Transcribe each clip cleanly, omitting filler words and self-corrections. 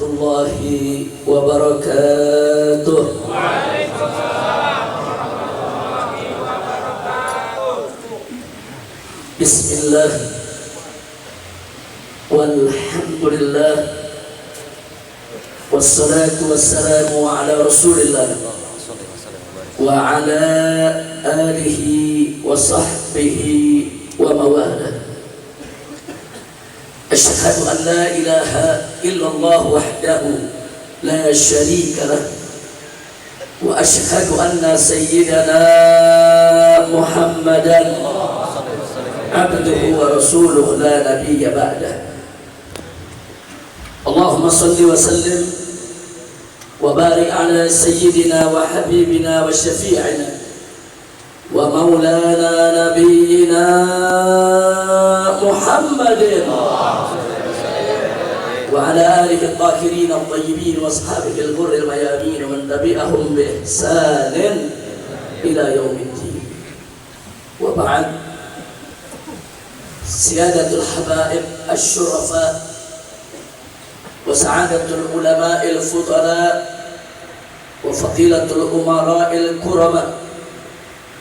warahmatullahi wabarakatuh. Waalaikumsalam warahmatullahi wabarakatuh. Bismillah walhamdulillah wassalatu wassalamu ala rasulillah wa ala alihi wa sahbihi wa mawalah. Asyhadu an la ilaha illallah wahdahu la syarika lah wa asyhadu anna sayyidana Muhammadan abduhu wa rasuluhu la nabiyya ba'dah. Allahumma salli wa sallim wa barik ala sayyidina wa habibina wa syafi'ina wa maulana nabiyyina Muhammadin wa ala alihi al-tahirin al-tayyibin wa ashabihi al-ghurri al-mayamin wa man tabi'ahum bi ihsanin ila yaumiddin. Wa ba'd. Siyadatul habaib asy-syurafa wa sa'adatul ulama'il fudala wa fadilatul umara'il kurama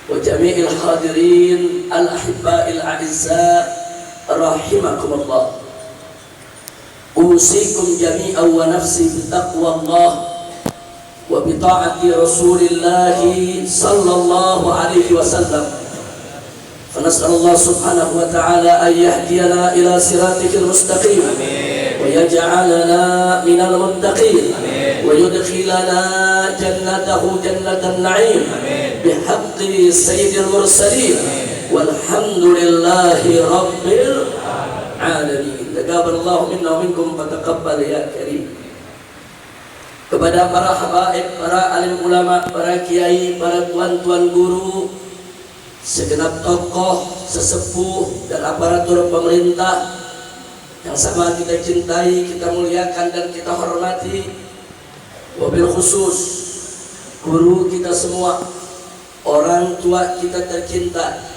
wa jami'il hadirin al-ahibba'il a'izza rahimakumullah. Usikum jami'an wa nafsi bitaqwallah wa bita'ati rasulillahi sallallahu alaihi wasallam. Fanas'alullah subhanahu wa ta'ala an yahdiyana ila siratikal mustaqim wa yaj'alana minal muttaqin wa yudkhilana jannatahu jannatan na'im bihaqqi sayyidil mursalin walhamdulillahi rabbil alamin. Taqabbalallahu minna wa minkum fataqabbal ya karim. Kepada para habaib, para alim ulama, para kiai, para tuan-tuan guru, segenap tokoh, sesepuh dan aparatur pemerintah yang sama kita cintai, kita muliakan dan kita hormati, wabil khusus guru kita semua, orang tua kita tercinta,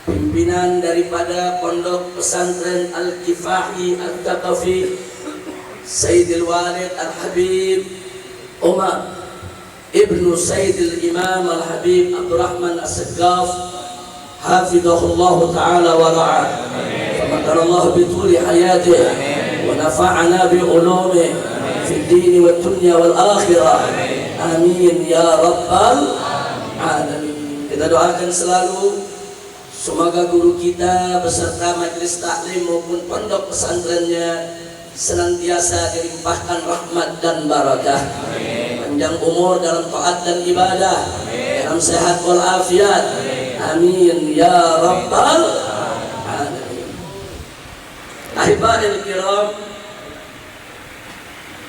pimpinan daripada Pondok Pesantren Al-Kifahi Al-Thaqafi, Sayyidil Walid Al-Habib Umar Ibnu Sayyidil Imam Al-Habib Abdurrahman As-Saqqaf, hafidhahullah ta'ala wa ra'ah, famatarallahu bituli hayatih wa nafa'ana bi ulumih fid dini wad dunya wal akhirah, amin ya rabbal alamin. Kita doakan selalu semoga guru kita beserta majelis taklim maupun pondok pesantrennya senantiasa dilimpahkan rahmat dan barakah, panjang umur dalam taat dan ibadah, dalam sehat wal afiat, amin ya rabbal alamin. Ahibahil kiram,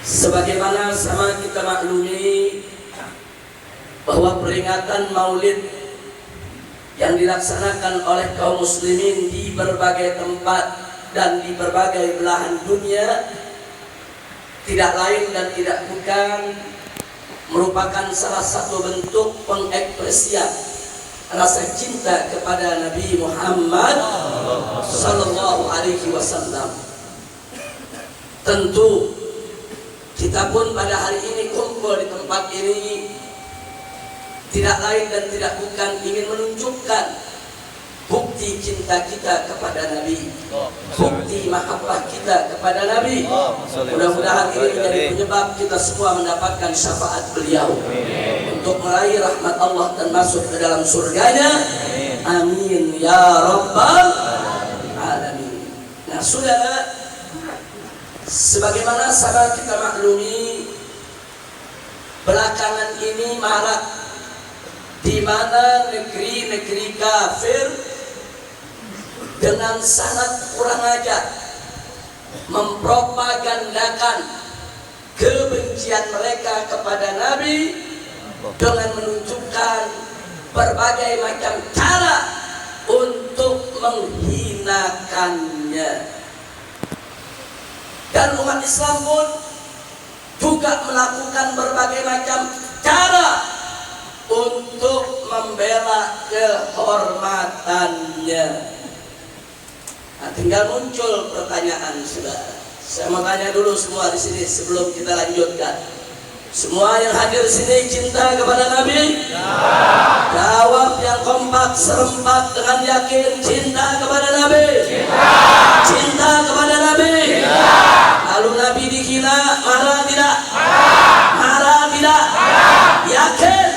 sebagaimana sama kita maklumi bahwa peringatan Maulid yang dilaksanakan oleh kaum muslimin di berbagai tempat dan di berbagai belahan dunia tidak lain dan tidak bukan merupakan salah satu bentuk pengekspresian rasa cinta kepada Nabi Muhammad sallallahu alaihi wasallam. Tentu kita pun pada hari ini kumpul di tempat ini tidak lain dan tidak bukan ingin menunjukkan bukti cinta kita kepada Nabi, bukti mahabbah kita kepada Nabi. Mudah-mudahan ini menjadi penyebab kita semua mendapatkan syafaat beliau untuk meraih rahmat Allah dan masuk ke dalam surganya, amin ya rabbal alamin. Nah saudara, sebagaimana sama kita maklumi, belakangan ini marak di mana negeri-negeri kafir dengan sangat kurang ajar mempropagandakan kebencian mereka kepada Nabi dengan menunjukkan berbagai macam cara untuk menghinakannya. Dan umat Islam pun juga melakukan berbagai macam cara untuk membela kehormatannya. Nah, tinggal muncul pertanyaan, saudara, Saya mau tanya dulu semua di sini sebelum kita lanjutkan. Semua yang hadir di sini cinta kepada Nabi? Ya. Jawab yang kompak serempak dengan yakin, cinta kepada Nabi? Cinta. Cinta kepada Nabi? Ya. Lalu Nabi dihina, marah tidak? Marah tidak? Yakin?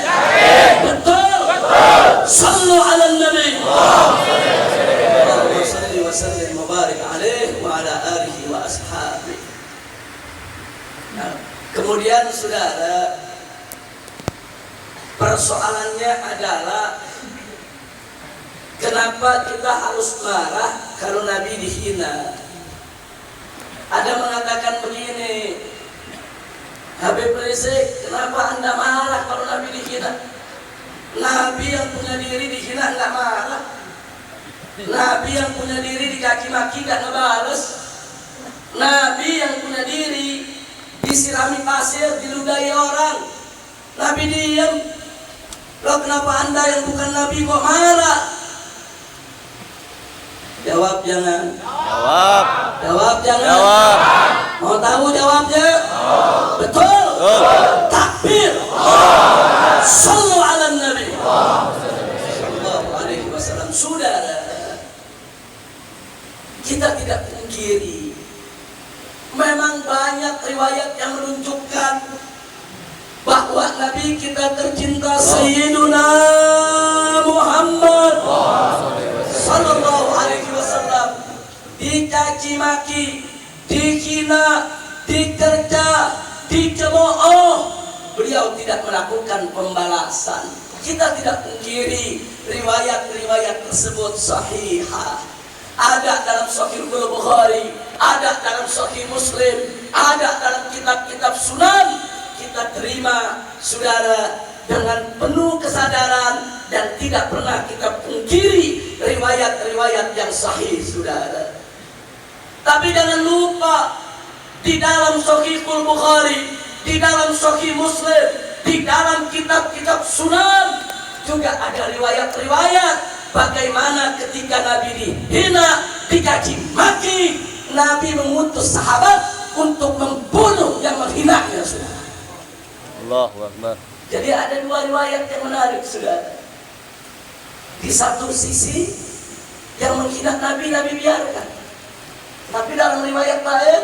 Betul? Sallu ala Nabi. Allahumma salli wa sallim wa barik alaihi wa ala alihi wa ashabihi. Kemudian saudara, persoalannya adalah kenapa kita harus marah kalau Nabi dihina? Ada mengatakan begini, Habib Rizik, kenapa Anda marah kalau Nabi dihina? Nabi yang punya diri dihina enggak marah. Nabi yang punya diri dikaki maki enggak ngebales. Nabi yang punya diri disirami pasir, diludahi orang, Nabi diam. Loh, kenapa Anda yang bukan Nabi kok marah? Jawab jangan. Jawab. Jawab jangan. Jawab. Mau tahu jawabnya? Betul. Takbir. Sallu ala Nabi. Sallallahu alaihi wasallam. Saudara, kita tidak pungkiri memang banyak riwayat yang menunjukkan bahwa Nabi kita tercinta Sayyiduna Muhammad sallallahu alaihi wasallam dicaci maki, dihina, dicerca, dicemooh, beliau tidak melakukan pembalasan. Kita tidak pungkiri riwayat-riwayat tersebut sahihah. Ada dalam Sahih Bukhari, ada dalam Sahih Muslim, ada dalam kitab-kitab Sunan. Kita terima saudara dengan penuh kesadaran dan tidak pernah kita pungkiri riwayat-riwayat yang sahih saudara. Tapi jangan lupa di dalam Sahih Bukhari, di dalam Sahih Muslim, di dalam kitab-kitab Sunan juga ada riwayat-riwayat bagaimana ketika Nabi dihina, dicaci maki, Nabi mengutus sahabat untuk membunuh yang menghinanya, saudara. Allahu Akbar. Jadi ada dua riwayat yang menarik, saudara. Di satu sisi yang menghina Nabi, Nabi biarkan. Tapi dalam riwayat lain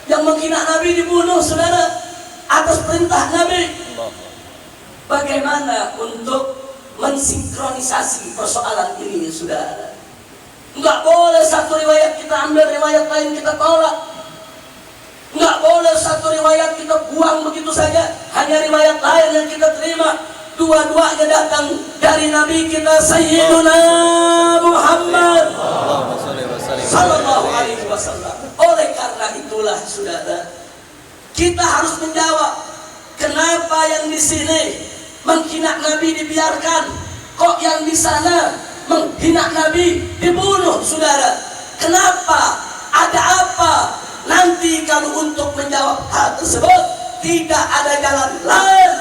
yang menghina Nabi dibunuh, saudara, atas perintah Nabi. Bagaimana untuk mensinkronisasi persoalan ini, saudara? Enggak boleh satu riwayat kita ambil, riwayat lain kita tolak. Enggak boleh satu riwayat kita buang begitu saja, hanya riwayat lain yang kita terima. Dua-duanya datang dari Nabi kita Sayyiduna Muhammad sallallahu alaihi wasallam. Oleh karena itulah saudara, kita harus menjawab, kenapa yang di sini menghina Nabi dibiarkan, kok yang di sana menghina Nabi dibunuh, saudara? Kenapa? Ada apa? Nanti kalau untuk menjawab hal tersebut tidak ada jalan lain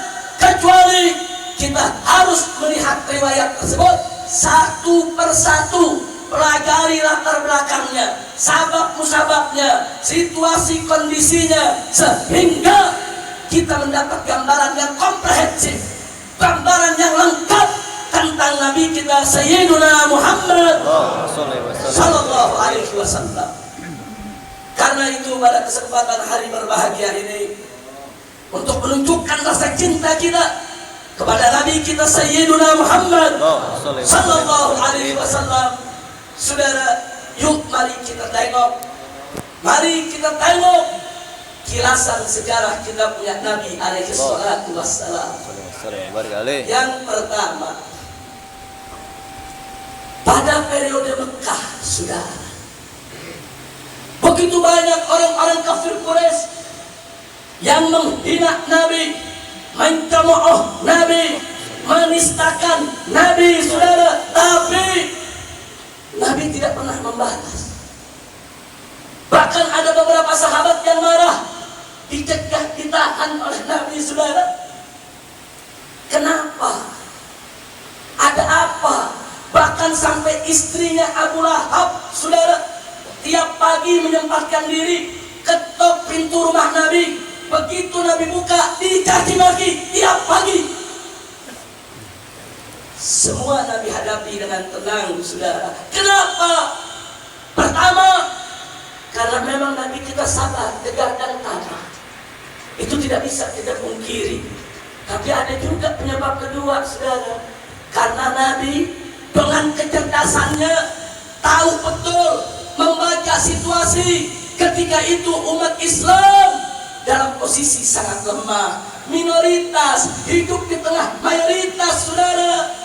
kecuali kita harus melihat riwayat tersebut satu persatu, pelajari latar belakangnya, sabab musababnya, situasi kondisinya, sehingga kita mendapat gambaran yang komprehensif, gambaran yang lengkap tentang Nabi kita Sayyiduna Muhammad sallallahu alaihi wasallam. Karena itu pada kesempatan hari berbahagia ini, untuk menunjukkan rasa cinta kita kepada Nabi kita Sayyiduna Muhammad sallallahu alaihi wasallam, saudara, yuk mari kita tengok, mari kita tengok kilasan sejarah kita punya Nabi alaihi salatu wassalam. Yang pertama, pada periode Mekah, saudara, begitu banyak orang-orang kafir Quraisy yang menghina Nabi, mencemooh Nabi, menistakan Nabi, saudara. Tapi Nabi tidak pernah membalas. Bahkan ada beberapa sahabat yang marah, dicegah, ditahan oleh Nabi, saudara. Kenapa? Ada apa? Bahkan sampai istrinya Abu Lahab, saudara, tiap pagi menyempatkan diri ke pintu rumah Nabi. Begitu Nabi buka, dicaci maki tiap pagi. Semua Nabi hadapi dengan tenang, saudara. Kenapa? Pertama, karena memang Nabi kita sabar, tegar dan tabah. Itu tidak bisa kita pungkiri. Tapi ada juga penyebab kedua, saudara. Karena Nabi dengan kecerdasannya tahu betul membaca situasi. Ketika itu umat Islam dalam posisi sangat lemah, minoritas, hidup di tengah mayoritas, saudara.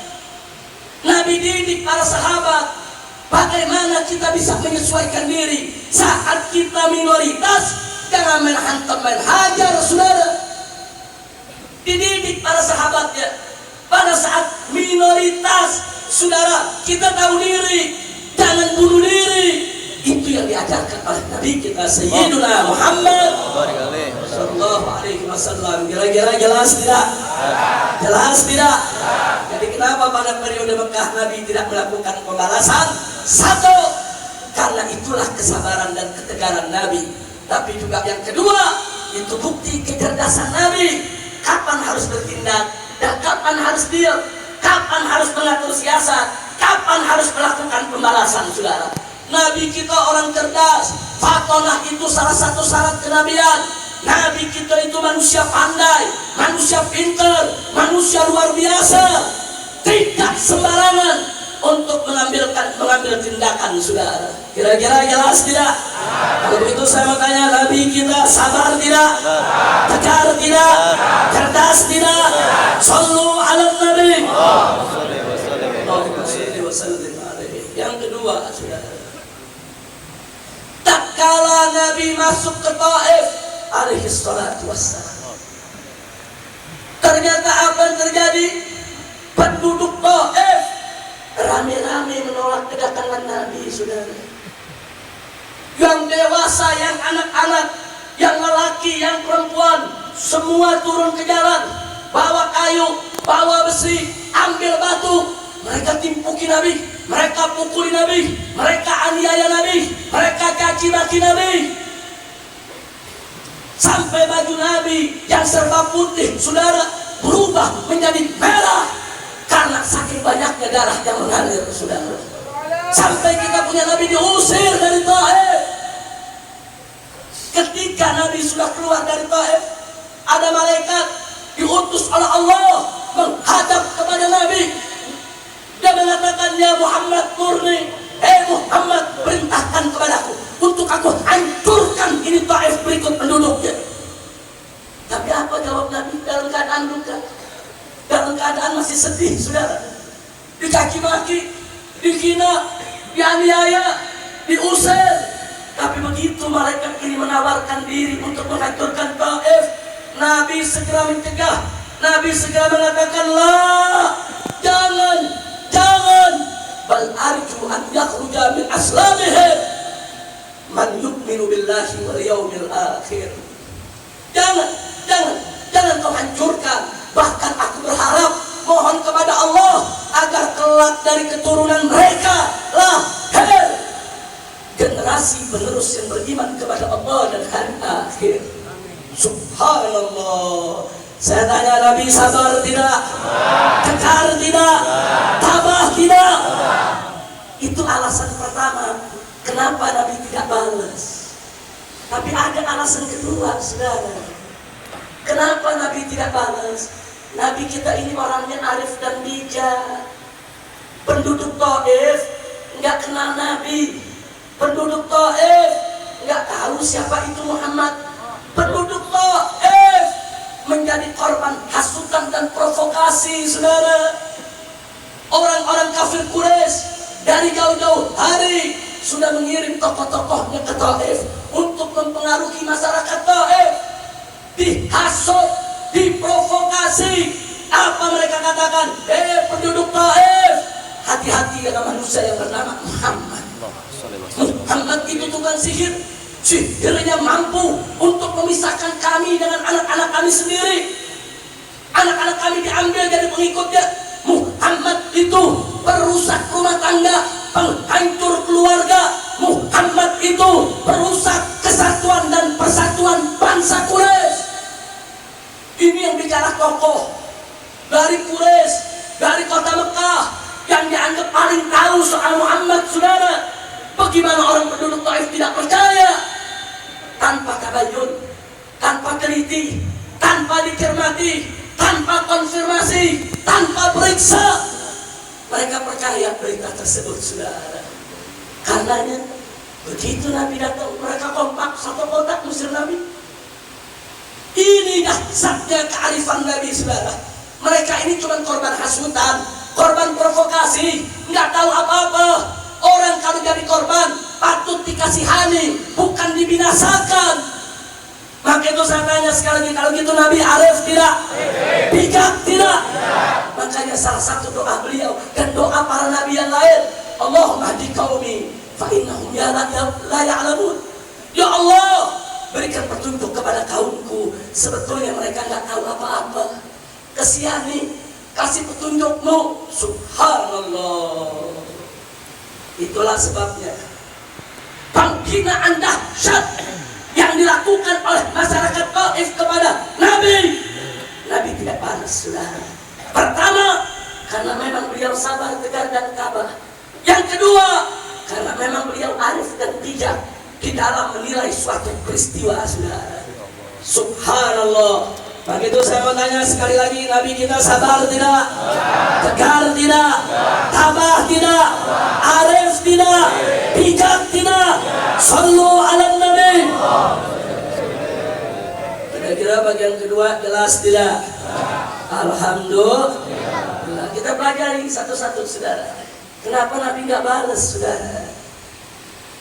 Nabi didik para sahabat bagaimana kita bisa menyesuaikan diri saat kita minoritas. Jangan main hantam, main hajar, saudara. Dididik para sahabatnya pada saat minoritas, saudara. Kita tahu diri, jangan bunuh diri. Itu yang diajarkan oleh Nabi kita Sayyiduna Muhammad sallallahu alaihi wasallam. Kira-kira jelas tidak? Jelas tidak? Jadi kenapa pada periode Mekah Nabi tidak melakukan pembalasan? Satu, karena itulah kesabaran dan ketegaran Nabi. Tapi juga yang kedua, itu bukti kecerdasan Nabi. Kapan harus bertindak dan kapan harus diam, kapan harus mengatur siasat, kapan harus melakukan pembalasan, saudara. Nabi kita orang cerdas. Fatonah itu salah satu syarat kenabian. Nabi kita itu manusia pandai, manusia pintar, manusia luar biasa. Tidak sembarangan untuk mengambil tindakan, saudara. Kira-kira jelas tidak? Kalau begitu saya mau tanya, Nabi kita sabar tidak? Tegar tidak? Cerdas tidak? Sallu ala Nabi. Yang kedua, saudara, tatkala Nabi masuk ke Taif alaihi salatu wassalam, ternyata apa yang terjadi? Penduduk Taif rame-rame menolak kedatangan Nabi, saudara. Yang dewasa, yang anak-anak, yang lelaki, yang perempuan, semua turun ke jalan, bawa kayu, bawa besi, ambil batu. Mereka timpuki Nabi, mereka pukuli Nabi, mereka aniaya Nabi, mereka caci maki Nabi. Sampai baju Nabi yang serba putih, saudara, berubah menjadi merah karena saking banyaknya darah yang mengalir, saudara. Sampai kita punya Nabi diusir dari Taif. Ketika Nabi sudah keluar dari Taif, ada malaikat diutus oleh Allah menghadap kepada Nabi. Dia mengatakan, ya Muhammad murni, Muhammad, perintahkan kepadaku untuk aku hancurkan ini Taif berikut penduduknya. Tapi apa jawab Nabi? Dalam keadaan duka, dalam keadaan masih sedih, saudara. Dicaci maki, dihina, dianiaya, diusir. Tapi begitu malaikat ini menawarkan diri untuk menghancurkan Taif, Nabi segera mencegah. Nabi segera mengatakan, lah, jangan, bal arju an yakhruja min aslamihim man yu'minu billahi wal yawmil akhir. Jangan kau hancurkan. Bahkan aku berharap, mohon kepada Allah agar kelak dari keturunan mereka lahir generasi penerus yang beriman kepada Allah dan hari akhir. Subhanallah. Saya tanya, Nabi sabar tidak? Tegar tidak? Tabah tidak? Itu alasan pertama kenapa Nabi tidak balas. Tapi ada alasan kedua, saudara. Kenapa Nabi tidak balas? Nabi kita ini orangnya arif dan bijak. Penduduk Taif nggak kenal Nabi. Penduduk Taif nggak tahu siapa itu Muhammad. Penduduk Taif menjadi korban hasutan dan provokasi, saudara. Orang-orang kafir Quraisy dari jauh-jauh hari sudah mengirim tokoh-tokohnya ke Taif untuk mempengaruhi masyarakat Taif. Dihasut, diprovokasi. Apa mereka katakan? Penduduk Taif, hati-hati dengan manusia yang bernama Muhammad. Muhammad itu tukang sihir. Sihirnya mampu untuk memisahkan kami dengan anak-anak kami sendiri. Anak-anak kami diambil jadi pengikutnya. Muhammad itu perusak rumah tangga, penghancur keluarga. Muhammad itu perusak kesatuan dan persatuan bangsa Quraisy. Ini yang bicara tokoh dari Quraisy, dari kota Mekah, yang dianggap paling tahu soal Muhammad, saudara. Bagaimana orang penduduk Taif tidak percaya? Tanpa tabayun, tanpa teliti, tanpa dicermati, tanpa konfirmasi, tanpa periksa, mereka percaya berita tersebut, saudara. Karenanya begitu Nabi datang, mereka kompak satu kotak musir Nabi. Ini dahsyatnya kearifan Nabi, saudara. Mereka ini cuma korban hasutan, korban provokasi, nggak tahu apa-apa. Orang kalau jadi korban patut dikasihani, bukan dibinasakan. Maka itu saya tanya sekali lagi, kalau gitu Nabi arif tidak? Bijak tidak? Makanya salah satu doa beliau dan doa para nabi yang lain, Allahumma hdi qaumi fa innahum la ya'lamun. Ya Allah, berikan petunjuk kepada kaumku, sebetulnya mereka nggak tahu apa-apa. Kasihani, kasih petunjukmu. Subhanallah. Itulah sebabnya penghinaan dahsyat yang dilakukan oleh masyarakat Taif kepada Nabi. Nabi tidak balas, saudara. Pertama, karena memang beliau sabar, tegar dan tabah. Yang kedua, karena memang beliau arif dan bijak di dalam menilai suatu peristiwa, saudara. Subhanallah. Begitu saya mau tanya sekali lagi, Nabi kita sabar tidak? Tegar tidak? Tabah tidak? Arif tidak? Bijak tidak? Sallu ala Nabi. Kira-kira bagian kedua jelas tidak? Alhamdulillah. Kita pelajari satu-satu, saudara. Kenapa Nabi nggak balas, saudara?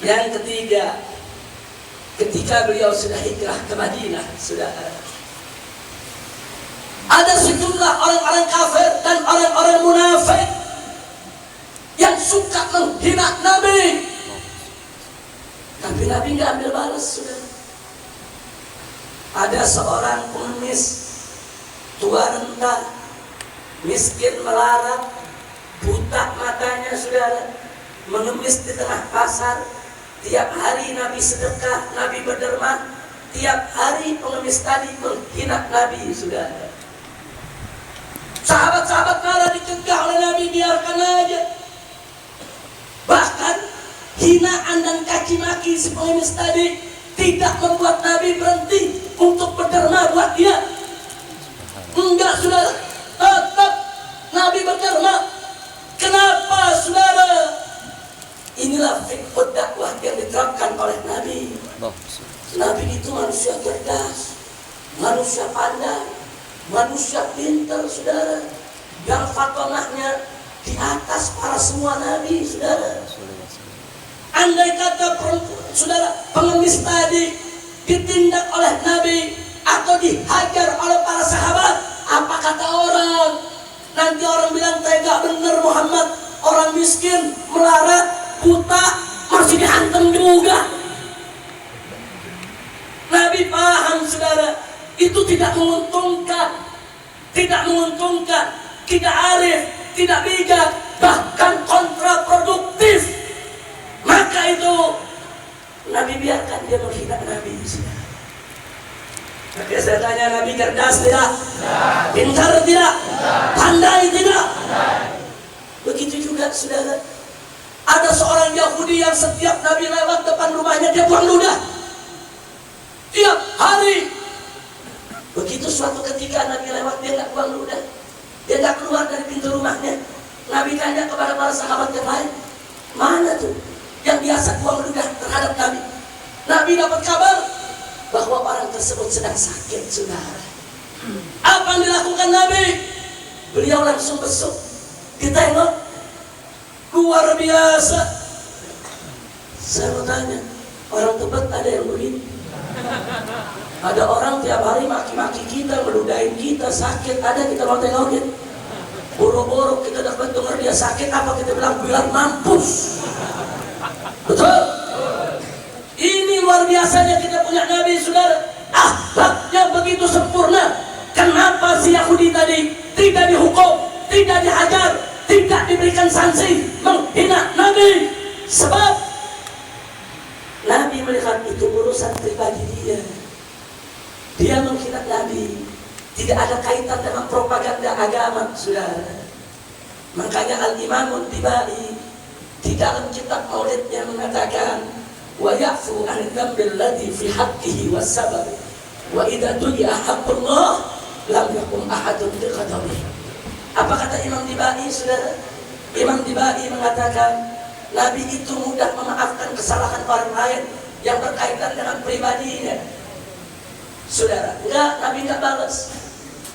Yang ketiga, ketika beliau sudah hijrah ke Madinah, saudara, ada sejumlah orang-orang kafir dan orang-orang munafik yang suka menghina Nabi. Tapi Nabi nggak ambil balas, saudara. Ada seorang pengemis, tua renta, miskin melarat, buta matanya, saudara, mengemis di tengah pasar. Tiap hari Nabi sedekah, Nabi berderma. Tiap hari pengemis tadi menghina Nabi, saudara. Sahabat-sahabat marah, dicegah oleh Nabi, biarkan aja. Bahkan hinaan dan caci maki si pengemis tadi tidak membuat Nabi berhenti untuk berderma buat dia. Enggak, saudara, tetap Nabi berderma. Kenapa, saudara? Inilah fiqh dakwah yang diterapkan oleh Nabi. Nabi itu manusia cerdas, manusia pandai, manusia pintar, saudara, yang fatonahnya di atas para semua nabi, saudara. Andai kata saudara, pengemis tadi ditindak oleh Nabi atau dihajar oleh para sahabat, apa kata orang? Nanti orang bilang tega bener Muhammad, orang miskin, melarat, buta, masih dihantam juga. Nabi paham, saudara, itu tidak menguntungkan, tidak arif, tidak bijak, bahkan kontraproduktif. Maka itu Nabi biarkan dia menghina Nabi. Maka saya tanya, Nabi cerdas tidak? Pintar tidak? Pandai tidak? Begitu juga, saudara, ada seorang Yahudi yang setiap Nabi lewat depan rumahnya dia buang ludah. Tiap hari. Begitu suatu ketika Nabi lewat, dia nggak buang ludah, dia nggak keluar dari pintu rumahnya. Nabi tanya kepada para sahabat yang lain, mana tuh yang biasa buang ludah terhadap Nabi? Nabi dapat kabar bahwa orang tersebut sedang sakit, saudara. Apa yang dilakukan Nabi? Beliau langsung besuk, ditengok, luar biasa. Saya mau tanya, orang Tebet ada yang begini? Ada orang tiap hari maki-maki kita, meludahin kita, sakit, ada kita mau tengokin. Boro-boro kita dapat dengar dia sakit, apa kita bilang biar mampus. Betul? Ini luar biasanya kita punya Nabi, saudara. Akhlaknya begitu sempurna. Kenapa si Yahudi tadi tidak dihukum, tidak dihajar, tidak diberikan sanksi menghina Nabi? Sebab Nabi melihat itu urusan pribadi dia. Dia menghina Nabi. Tidak ada kaitan dengan propaganda agama, saudara. Makanya Al-Imam Tibai di dalam kitab Maulidnya mengatakan, wa ya'fu 'anil dhanbil ladzi fi haqqihi was-sabab wa idza tuliya haqqullah lam yakum ahadun biqadabi. Apa kata Imam Tibai, saudara? Imam Tibai mengatakan Nabi itu mudah memaafkan kesalahan orang lain yang berkaitan dengan pribadinya. Saudara, Nabi enggak balas.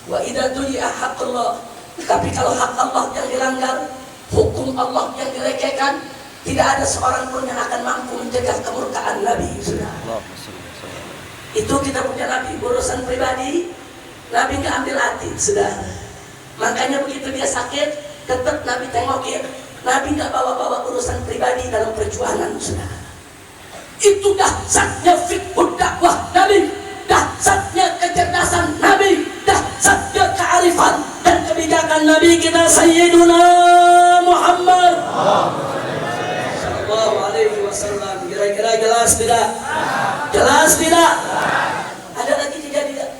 Wa idza tuliya haqqullah. Tapi kalau hak Allah yang dilanggar, hukum Allah yang dilecehkan, tidak ada seorang pun yang akan mampu mencegah kemurkaan Nabi. Saudara, itu kita punya Nabi. Urusan pribadi Nabi nggak ambil hati, saudara. Makanya begitu dia sakit, tetap Nabi tengokin. Nabi nggak bawa-bawa urusan pribadi dalam perjuangan, saudara. Itu dahsyatnya fiqhud dakwah Nabi, dahsyatnya kecerdasan Nabi, dahsyatnya kearifan dan kebijakan Nabi kita Sayyiduna Muhammad sallallahu alaihi wasallam. Kira-kira jelas tidak? Jelas tidak? Ada lagi kejadian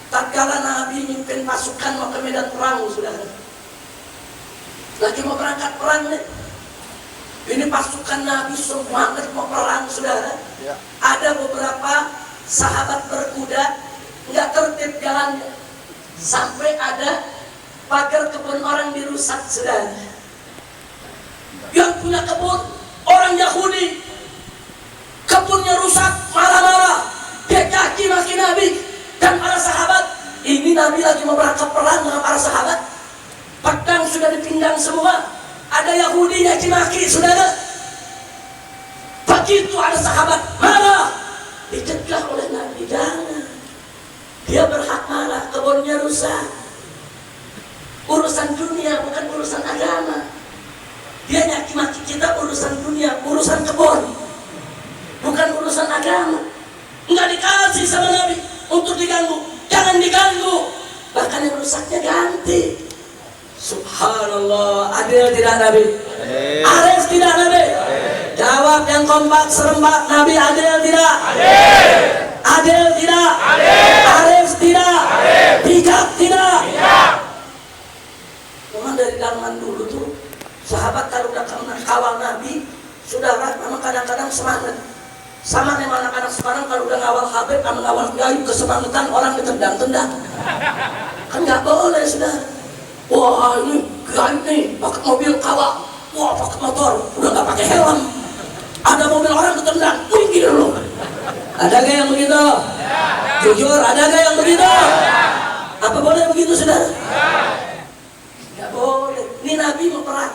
tatkala Nabi mimpin pasukan mau ke medan perang, saudara. Lagi mau berangkat perang nih. Ini pasukan Nabi semangat mau perang, saudara. Ya. Ada beberapa sahabat berkuda nggak tertib jalannya, sampai ada pagar kebun orang dirusak, saudara. Yang punya kebun orang Yahudi, kebunnya rusak, marah-marah, dia caci maki Nabi dan para sahabat. Ini Nabi lagi mau berangkat perang dengan para sahabat, pedang sudah dipinggang semua. Ada Yahudi caci maki, saudara. Begitu ada sahabat marah, dicegah oleh Nabi, jangan. Dia berhak marah, kebunnya rusak. Urusan dunia bukan urusan agama. Dia nyaki maki kita urusan dunia, urusan kebun, bukan urusan agama. Enggak dikasih sama Nabi untuk diganggu, jangan diganggu. Bahkan yang rusaknya ganti. Subhanallah, adil tidak Nabi? Arif tidak Nabi? Jawab yang kompak serempak, Nabi adil tidak? Adil tidak? Arif tidak? Bijak tidak? Memang dari zaman dulu tuh sahabat kalau udah kawal Nabi, saudara, memang kadang-kadang semangat. Sama dengan anak-anak sekarang kalau udah ngawal Habib, sama ngawal Gayu, kesemangetan orang ditendang-tendang. Kan nggak boleh, saudara. Wah, ini Gayu nih pakai mobil kawal, wah pakai motor, udah nggak pakai helm. Ada mobil orang ditendang, minggir loh. Ada gak yang begitu? Jujur, ada gak yang begitu? Apa boleh begitu, saudara? Nggak boleh. Ini Nabi mau perang,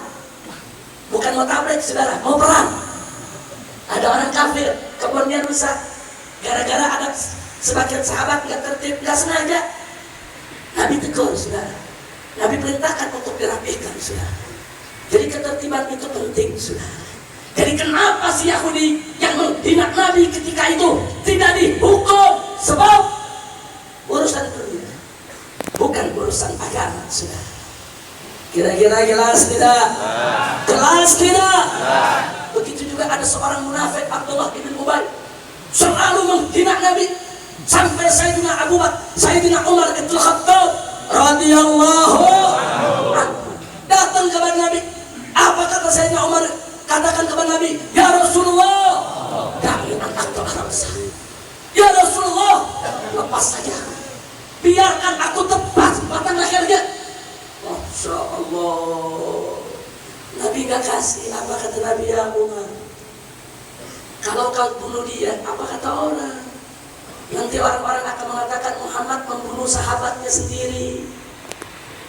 bukan mau tabrak, saudara, mau perang. Ada orang kafir, kebunnya rusak, gara-gara ada sebagian sahabat nggak tertib, nggak sengaja. Nabi tegur, saudara. Nabi perintahkan untuk dirapihkan, saudara. Jadi ketertiban itu penting, saudara. Jadi kenapa si Yahudi yang menghina Nabi ketika itu tidak dihukum? Sebab urusan dunia, bukan urusan agama, saudara. Kira-kira jelas tidak? Jelas tidak? Begitu juga ada seorang munafik, Abdullah bin Ubay, selalu menghina Nabi. Sampai Sayyidina Abu Bakar, Sayyidina Umar bin Khattab radhiyallahu anhu datang kepada Nabi. Apa kata Sayyidina Umar? Katakan kepada Nabi, ya Rasulullah, kami anak bangsa. Ya Rasulullah, lepas saja, biarkan aku tebas batang lehernya. Masya Allah. Nabi gak kasih. Apa kata Nabi? Ya Umar, kalau kau bunuh dia, apa kata orang? Nanti orang-orang akan mengatakan Muhammad membunuh sahabatnya sendiri.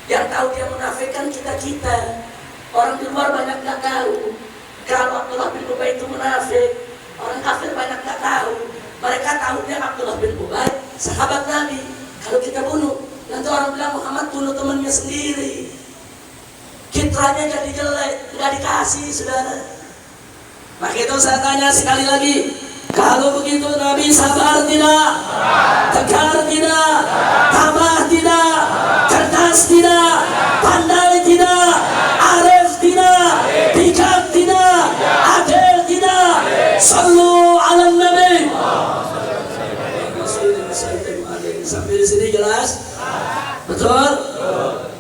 Yang tahu dia menafikan kita-kita. Orang di luar banyak gak tahu kalau Abdullah bin Ubay itu munafik. Orang kafir banyak gak tahu. Mereka tahu dia Abdullah bin Ubay, sahabat Nabi. Kalau kita bunuh, nanti orang bilang Muhammad bunuh temannya sendiri. Citranya jadi jelek, gak dikasih, saudara. Maka itu saya tanya sekali lagi, kalau begitu Nabi sabar tidak? Tegar tidak? Tabah tidak? Cerdas tidak? Pandai tidak? Arif tidak? Bijak tidak? Adil tidak? Sallu ala Nabi. Sampai di sini jelas? Betul?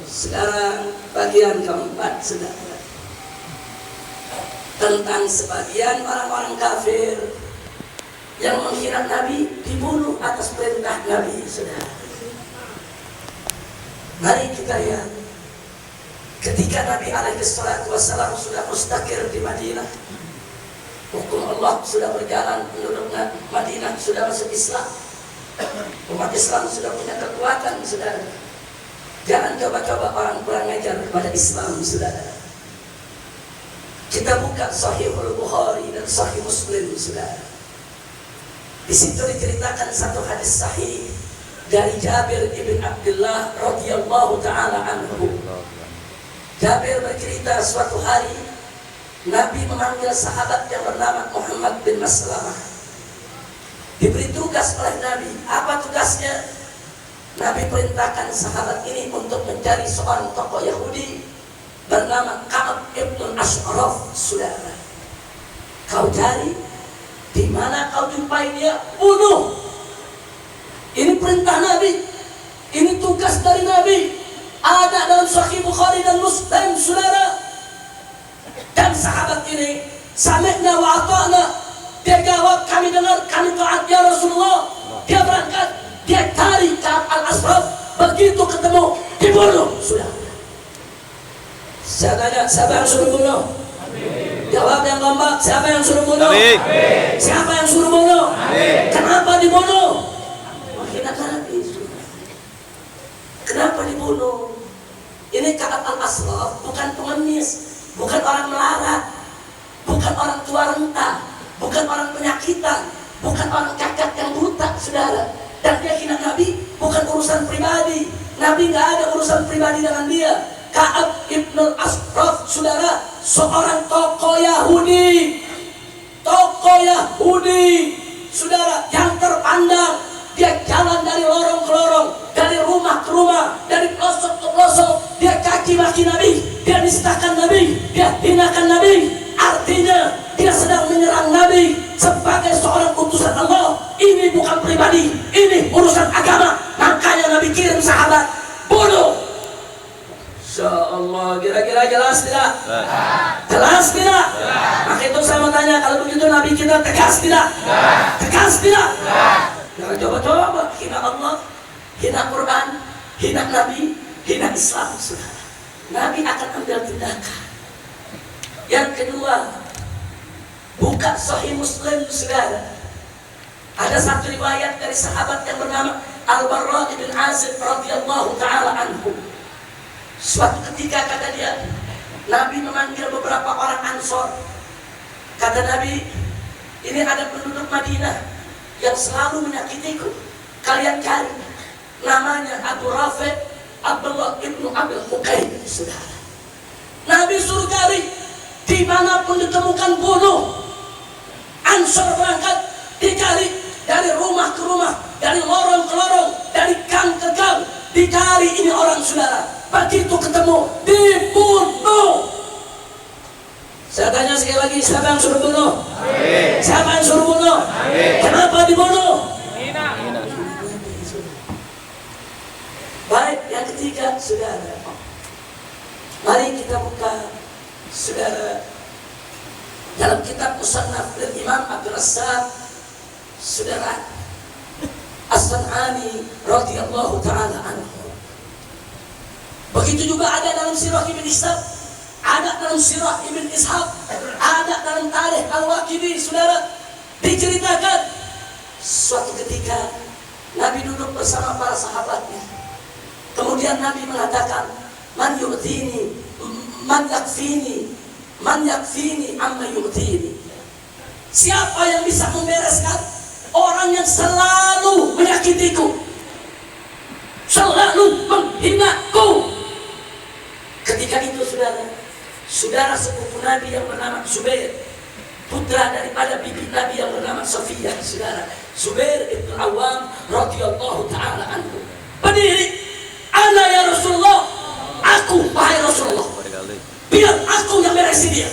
Sekarang bagian keempat sudah tentang sebagian orang-orang kafir yang menghina Nabi dibunuh atas perintah Nabi. Sudah. Mari kita lihat ketika Nabi alaihissalam sudah mustaqir di Madinah, hukum Allah sudah berjalan, penduduk Madinah sudah masuk Islam, umat Islam sudah punya kekuatan. Saudara, jangan coba-coba orang kurang ajar kepada Islam. Saudara, kita buka Sahihul Bukhari dan Sahih Muslim. Saudara, di situ diceritakan satu hadis sahih dari Jabir ibn Abdullah radhiyallahu taala anhu. Jabir bercerita suatu hari Nabi memanggil sahabat yang bernama Muhammad bin Maslamah. Diberi tugas oleh Nabi. Apa tugasnya? Nabi perintahkan sahabat ini untuk mencari seorang tokoh Yahudi bernama Ka'ab ibn Ashraf. Saudara, kau cari, di mana kau jumpai dia, bunuh. Ini perintah Nabi, ini tugas dari Nabi. Ada dalam Sahih Bukhari dan Muslim. Saudara, dan sahabat ini sami'na wa ata'na, dia jawab kami dengar, kami taat ya Rasulullah. Dia berangkat, dia cari Ka'ab al-Ashraf, begitu ketemu dibunuh. Sudah. Saya tanya, siapa yang suruh bunuh? Jawab yang gampang, siapa yang suruh bunuh? Siapa yang suruh bunuh? Kenapa dibunuh? Menghina Nabi. Kenapa dibunuh? Ini Ka'ab al-Ashraf bukan pengemis, bukan orang melarat, bukan orang tua renta, bukan orang penyakitan, bukan orang cacat yang buta. Saudara, dan dia hina Nabi bukan urusan pribadi. Nabi nggak ada urusan pribadi dengan dia. Ka'ab ibn al-Ashraf, saudara, seorang tokoh Yahudi, saudara, yang terpandang. Dia jalan dari lorong ke lorong, dari rumah ke rumah, dari pelosok ke pelosok. Dia caci maki Nabi, dia nistakan Nabi, dia hinakan Nabi. Artinya dia sedang menyerang Nabi sebagai seorang utusan Allah. Ini bukan pribadi, ini urusan agama. Makanya Nabi kirim sahabat bunuh. Insya Allah, kira-kira jelas tidak? Jelas tidak? Maka itu saya mau tanya, kalau begitu Nabi kita tegas tidak? Tegas tidak? Jangan coba-coba hina Allah, hina Quran, hina Nabi, hina Islam. Saudara, Nabi akan ambil tindakan. Yang kedua, buka Sahih Muslim. Saudara, ada satu riwayat dari sahabat yang bernama Al-Barra ibn Azib radhiyallahu taala anhu. Suatu ketika, kata dia, Nabi memanggil beberapa orang Ansor. Kata Nabi, ini ada penduduk Madinah yang selalu menyakitiku. Kalian cari, namanya Abu Rafi Abdullah ibnu Abil Hukaim. Saudara, Nabi suruh cari, dimanapun ditemukan bunuh. Ansor berangkat, dicari dari rumah ke rumah, dari lorong ke lorong, dari gang ke gang, dicari ini orang. Saudara, begitu ketemu dibunuh. Saya tanya sekali lagi, siapa yang suruh bunuh? Siapa yang suruh bunuh? Kenapa dibunuh? Baik, yang ketiga, saudara, mari kita buka, saudara, dalam kitab Musannaf dari Imam Abdul Razzaq, saudara, As-San'ani radhiyallahu taala anhu. Begitu juga ada dalam Sirah Ibn Ishaq, ada dalam Sirah Ibn Ishaq, ada dalam Tarikh Al-Waqidi. Saudara, diceritakan suatu ketika Nabi duduk bersama para sahabatnya. Kemudian Nabi mengatakan, man yu'tini, man yakfini amma yu'tini. Siapa yang bisa membereskan orang yang selalu menyakitiku, selalu menghinaku? Ketika itu, saudara sepupu Nabi yang bernama Zubair, putra daripada bibi Nabi yang bernama Sofiyah, saudara, Zubair ibn Awam radhiyallahu taala anhu, berdiri, ana ya Rasulullah, aku wahai Rasulullah, biar aku yang beresin dia.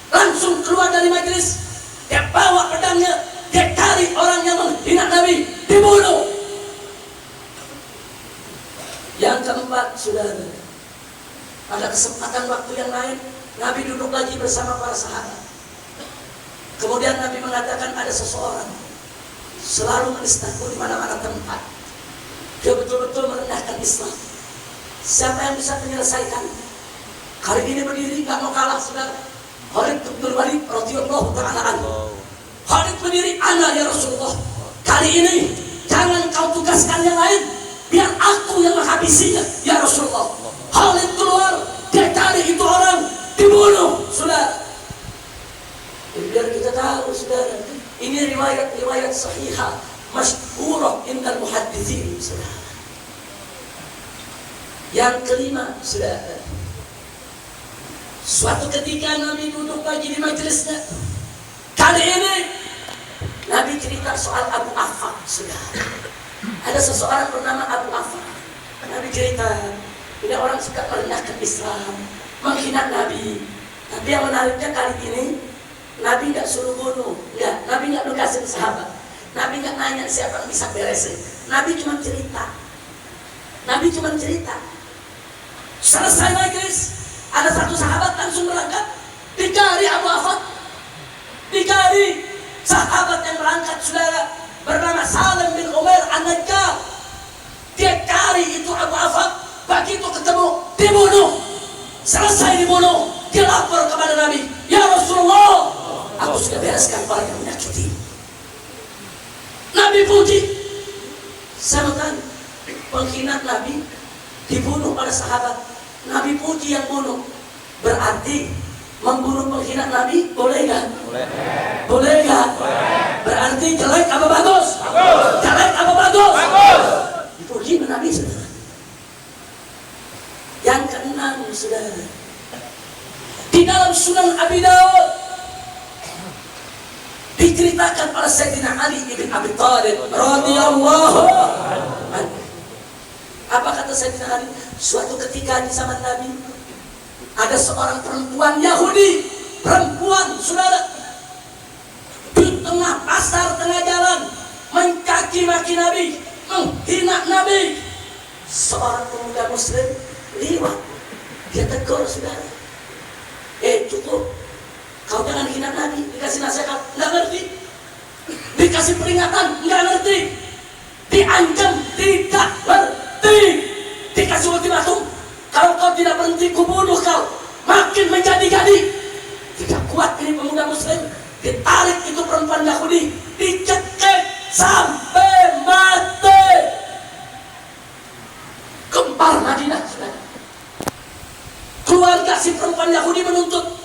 Langsung keluar dari majelis, dia bawa pedangnya, dia cari orang yang menghina Nabi, dibunuh. Yang keempat, saudara, pada kesempatan waktu yang lain, Nabi duduk lagi bersama para sahabat. Kemudian Nabi mengatakan ada seseorang selalu menistaku di mana-mana tempat. Dia betul-betul merendahkan Islam. Siapa yang bisa menyelesaikan? Kali ini berdiri, gak mau kalah, saudara. Khalid bin Walid radhiyallahu ta'ala anhu. Khalid berdiri, ana ya Rasulullah. Kali ini jangan kau tugaskan yang lain, biar aku yang menghabisinya ya Rasulullah. Khalid keluar, dia cari itu orang, dibunuh, saudara. Biar kita tahu, saudara, ini riwayat sahihah masyhurah indal muhadditsin, saudara. Yang kelima, saudara, suatu ketika Nabi duduk lagi di majelisnya. Kali ini Nabi cerita soal Abu Afaq, saudara. Ada seseorang bernama Abu Afaq. Nabi cerita, ini orang suka merendahkan Islam, menghina Nabi. Tapi yang menariknya kali ini, Nabi nggak suruh bunuh, nggak. Nabi nggak nugasin sahabat. Nabi nggak nanya siapa yang bisa beresin. Nabi cuma cerita. Nabi cuma cerita. Selesai majelis, ada satu sahabat langsung berangkat, dicari Abu Afaq, dicari sahabat yang berangkat, saudara, bernama Salim bin Umair An-Najjar. Dia cari itu Abu Afaq, begitu ketemu, dibunuh. Selesai dibunuh, dia lapor kepada Nabi, ya Rasulullah, aku sudah bereskan orang yang menyakiti. Nabi puji. Saya tanya, pengkhianat Nabi dibunuh pada sahabat. Nabi puji yang bunuh. Berarti membunuh pengkhianat Nabi boleh nggak? Boleh. Boleh nggak? Berarti jelek apa bagus? Bagus. Jelek apa bagus? Bagus. Dipuji Nabi, saudara. Yang keenam, saudara, di dalam Sunan Abi Daud diceritakan oleh Sayyidina Ali bin Abi Thalib radhiyallahu anhu. Apa kata Sayyidina Ali? Suatu ketika di zaman Nabi ada seorang perempuan Yahudi, perempuan, saudara, di tengah pasar, tengah jalan, mencaci maki Nabi, menghina Nabi. Seorang pemuda Muslim liwat, dia tegur, saudara, cukup, kau jangan hina Nabi. Dikasih nasihat, nggak ngerti. Dikasih peringatan, nggak ngerti. Diancam, tidak ngerti. Dikasih ultimatum, kalau kau tidak berhenti, kubunuh kau. Makin menjadi-jadi. Tidak kuat ini pemuda Muslim, ditarik itu perempuan Yahudi, dicekik sampai mati. Gempar Madinah, saudara. Keluarga si perempuan Yahudi menuntut.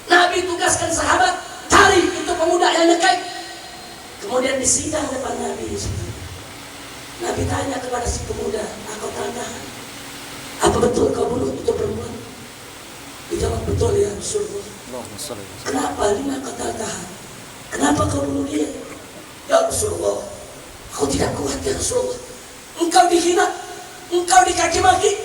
Nabi tugaskan sahabat, cari itu pemuda yang nyekik. Kemudian disidang depan Nabi. Nabi tanya kepada si pemuda, aku tanya, apa betul kau bunuh itu perempuan? Dijawab, betul ya Rasulullah. Kenapa lima kata-kata? Kenapa kau bunuh dia? Ya Rasulullah, aku tidak kuat ya Rasulullah. Engkau dihina, engkau dikaki maki.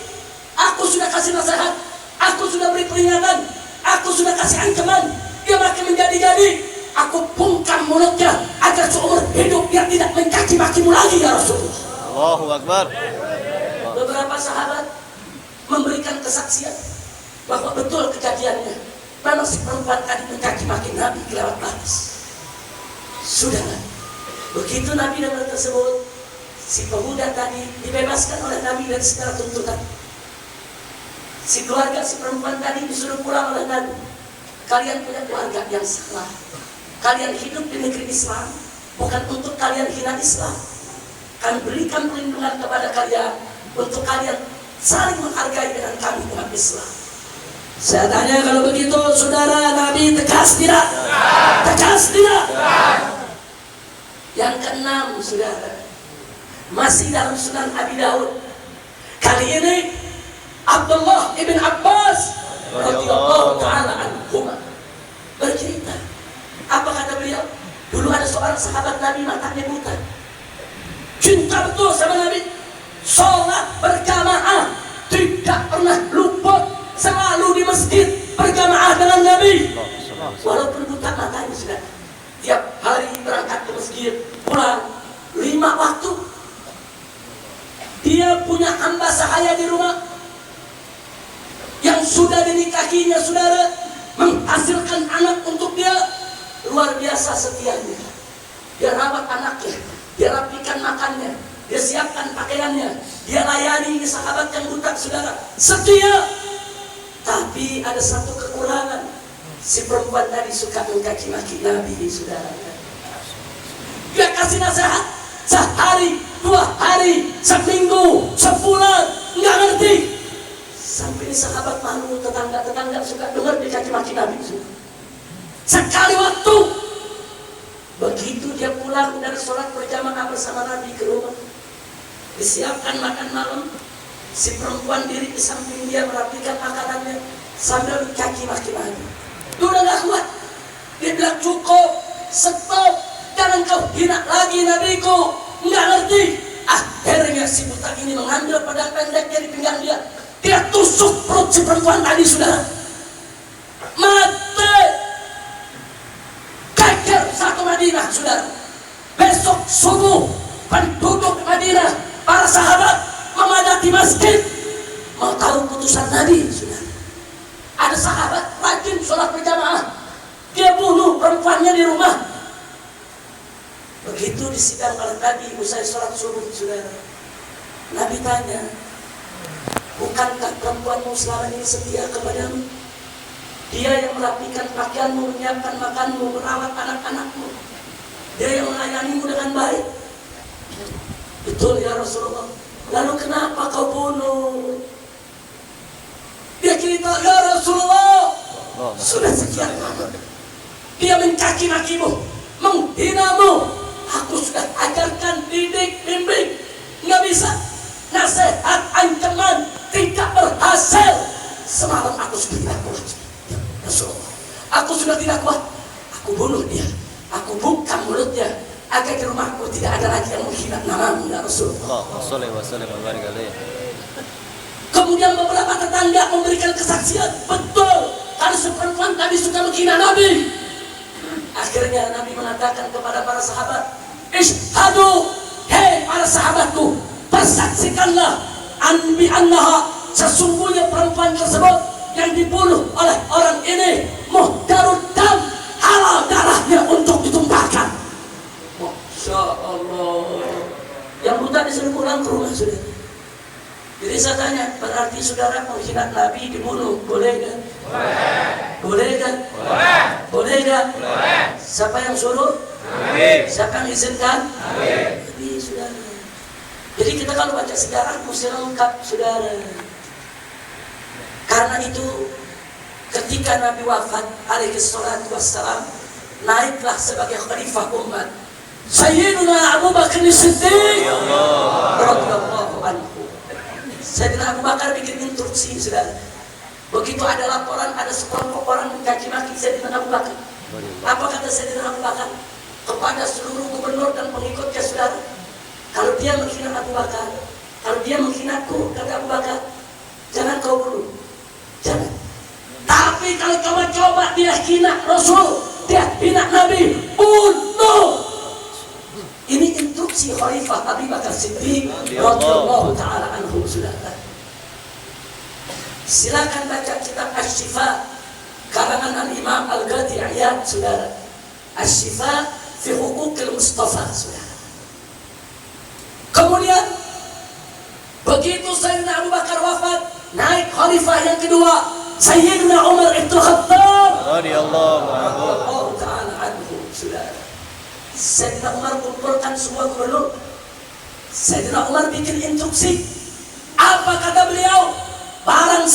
Aku sudah kasih nasihat, aku sudah beri peringatan, aku sudah kasih ancaman. Dia makin menjadi-jadi. Aku bungkam mulutnya agar seumur hidup dia tidak mencaci makimu lagi ya Rasulullah. Allahu Akbar. Beberapa sahabat memberikan kesaksian bahwa betul kejadiannya. Memang si perempuan tadi mencaci maki Nabi kelewat batas. Sudah, begitu Nabi dengar tersebut, si pemuda tadi dibebaskan oleh Nabi dari segala tuntutan. Si keluarga si perempuan tadi disuruh pulang oleh Nabi. Kalian punya keluarga yang salah. Kalian hidup di negeri Islam bukan untuk kalian hina Islam. Kami berikan perlindungan kepada kalian untuk kalian saling menghargai dengan kami umat Islam. Saya tanya, kalau begitu saudara, Nabi tegas tidak? Tegas tidak? Yang keenam, saudara, masih dalam Sunan Abi Daud. Kali ini Abdullah ibn Abbas radhiyallahu ta'ala anhuma bercerita. Apa kata beliau? Dulu ada seorang sahabat Nabi, matanya buta, cinta betul sama Nabi, sholat berjamaah, tidak pernah luput, selalu di masjid berjamaah dengan Nabi. Walaupun buta matanya, sudah tiap hari berangkat ke masjid, pulang 5 waktu. Dia punya hamba sahaya di rumah yang sudah dinikahinya, saudara, menghasilkan anak untuk dia. Luar biasa setianya. Dia rawat anaknya, dia rapikan makannya, dia siapkan pakaiannya, dia layani sahabat yang buta, saudara. Setia. Tapi ada satu kekurangan. Si perempuan tadi suka mencaci-maki Nabi, saudara. Dia kasih nasihat sehari, 2 hari, seminggu, sebulan, nggak ngerti. Sampai sahabat malu, tetangga suka dengar dia caci maki Nabi. Sekali waktu, begitu dia pulang dari sholat berjamaah bersama Nabi ke rumah, disiapkan makan malam, si perempuan diri di samping dia merapikan makanannya sambil caci maki Nabi. Dia udah gak kuat, dia bilang cukup, stop, jangan kau hina lagi Nabiku, nggak ngerti. Akhirnya si buta ini mengambil pedang pendek dari pinggang dia. Dia tusuk perut si perempuan tadi, saudara. Mati. Geger satu Madinah, saudara. Besok subuh, penduduk Madinah, para sahabat memadati masjid, mau tahu putusan Nabi, saudara. Ada sahabat rajin sholat berjamaah, dia bunuh perempuannya di rumah. Begitu disidang oleh Nabi usai sholat subuh, saudara. Nabi tanya, bukankah perempuanmu selama ini setia kepadamu? Dia yang merapikan pakaianmu, menyiapkan makanmu, merawat anak-anakmu. Dia yang melayanimu dengan baik. Betul ya Rasulullah. Lalu kenapa kau bunuh? Dia cerita, ya Rasulullah, sudah sekian lama dia mencaci makimu, menghinamu. Aku sudah ajarkan, didik, bimbing, nggak bisa. Nasihat, ancaman tidak berhasil. Semalam aku sudah tidak kuat, Rasulullah. Aku sudah tidak kuat. Aku bunuh dia, aku buka mulutnya agar di rumahku tidak ada lagi yang menghina namamu, ya Rasulullah. Kemudian beberapa tetangga memberikan kesaksian, betul, kalau seperempuan tadi suka menghina Nabi. Akhirnya Nabi mengatakan kepada para sahabat, Ishhadu, hei para sahabatku, persaksikanlah anbi annaha, sesungguhnya perempuan tersebut yang dibunuh oleh orang ini muhdarud dam, halal darahnya untuk ditumpahkan. Masya Allah. Yang buta disuruh pulang ke rumah, saudara. Jadi saya tanya, berarti saudara menghina Nabi dibunuh, boleh kan? Boleh kan? Boleh kan? Siapa yang suruh? Nabi. Siapa yang izinkan? Nabi, saudara. Jadi kita kalau baca sejarah mesti lengkap, saudara. Karena itu ketika Nabi wafat alaihi salatu wassalam, naiklah sebagai khalifah umat Sayyiduna Abu Bakar As-Siddiq radhiyallahu anhu. Sayyidina Abu Bakar bikin instruksi, saudara. Begitu ada laporan ada sekelompok orang mencaci maki Sayyidina Abu Bakar. Apa kata Sayyidina Abu Bakar kepada seluruh gubernur dan pengikutnya, saudara? Kalau dia menghina Abu Bakar, kalau dia menghinaku, kata Abu Bakar, jangan kau bunuh, jangan. Tapi kalau coba-coba dia hina Rasul, dia hina Nabi, bunuh. Ini instruksi Khalifah Abu Bakar Siddiq radhiyallahu taala anhu, saudara. Silakan baca kitab Asy-Syifa karangan Al-Imam Al-Qadhi Iyad, saudara. Asy-Syifa fi Huquqil Mustafa, saudara. Kemudian begitu Sayyidina Abu Bakar wafat, naik khalifah yang kedua, Sayyidina Umar Ibn Khattab radhiyallahu taala anhu, saudara. Sayyidina Umar kumpulkan semua gubernur. Sayyidina Umar bikin instruksi. Apa kata beliau? Barang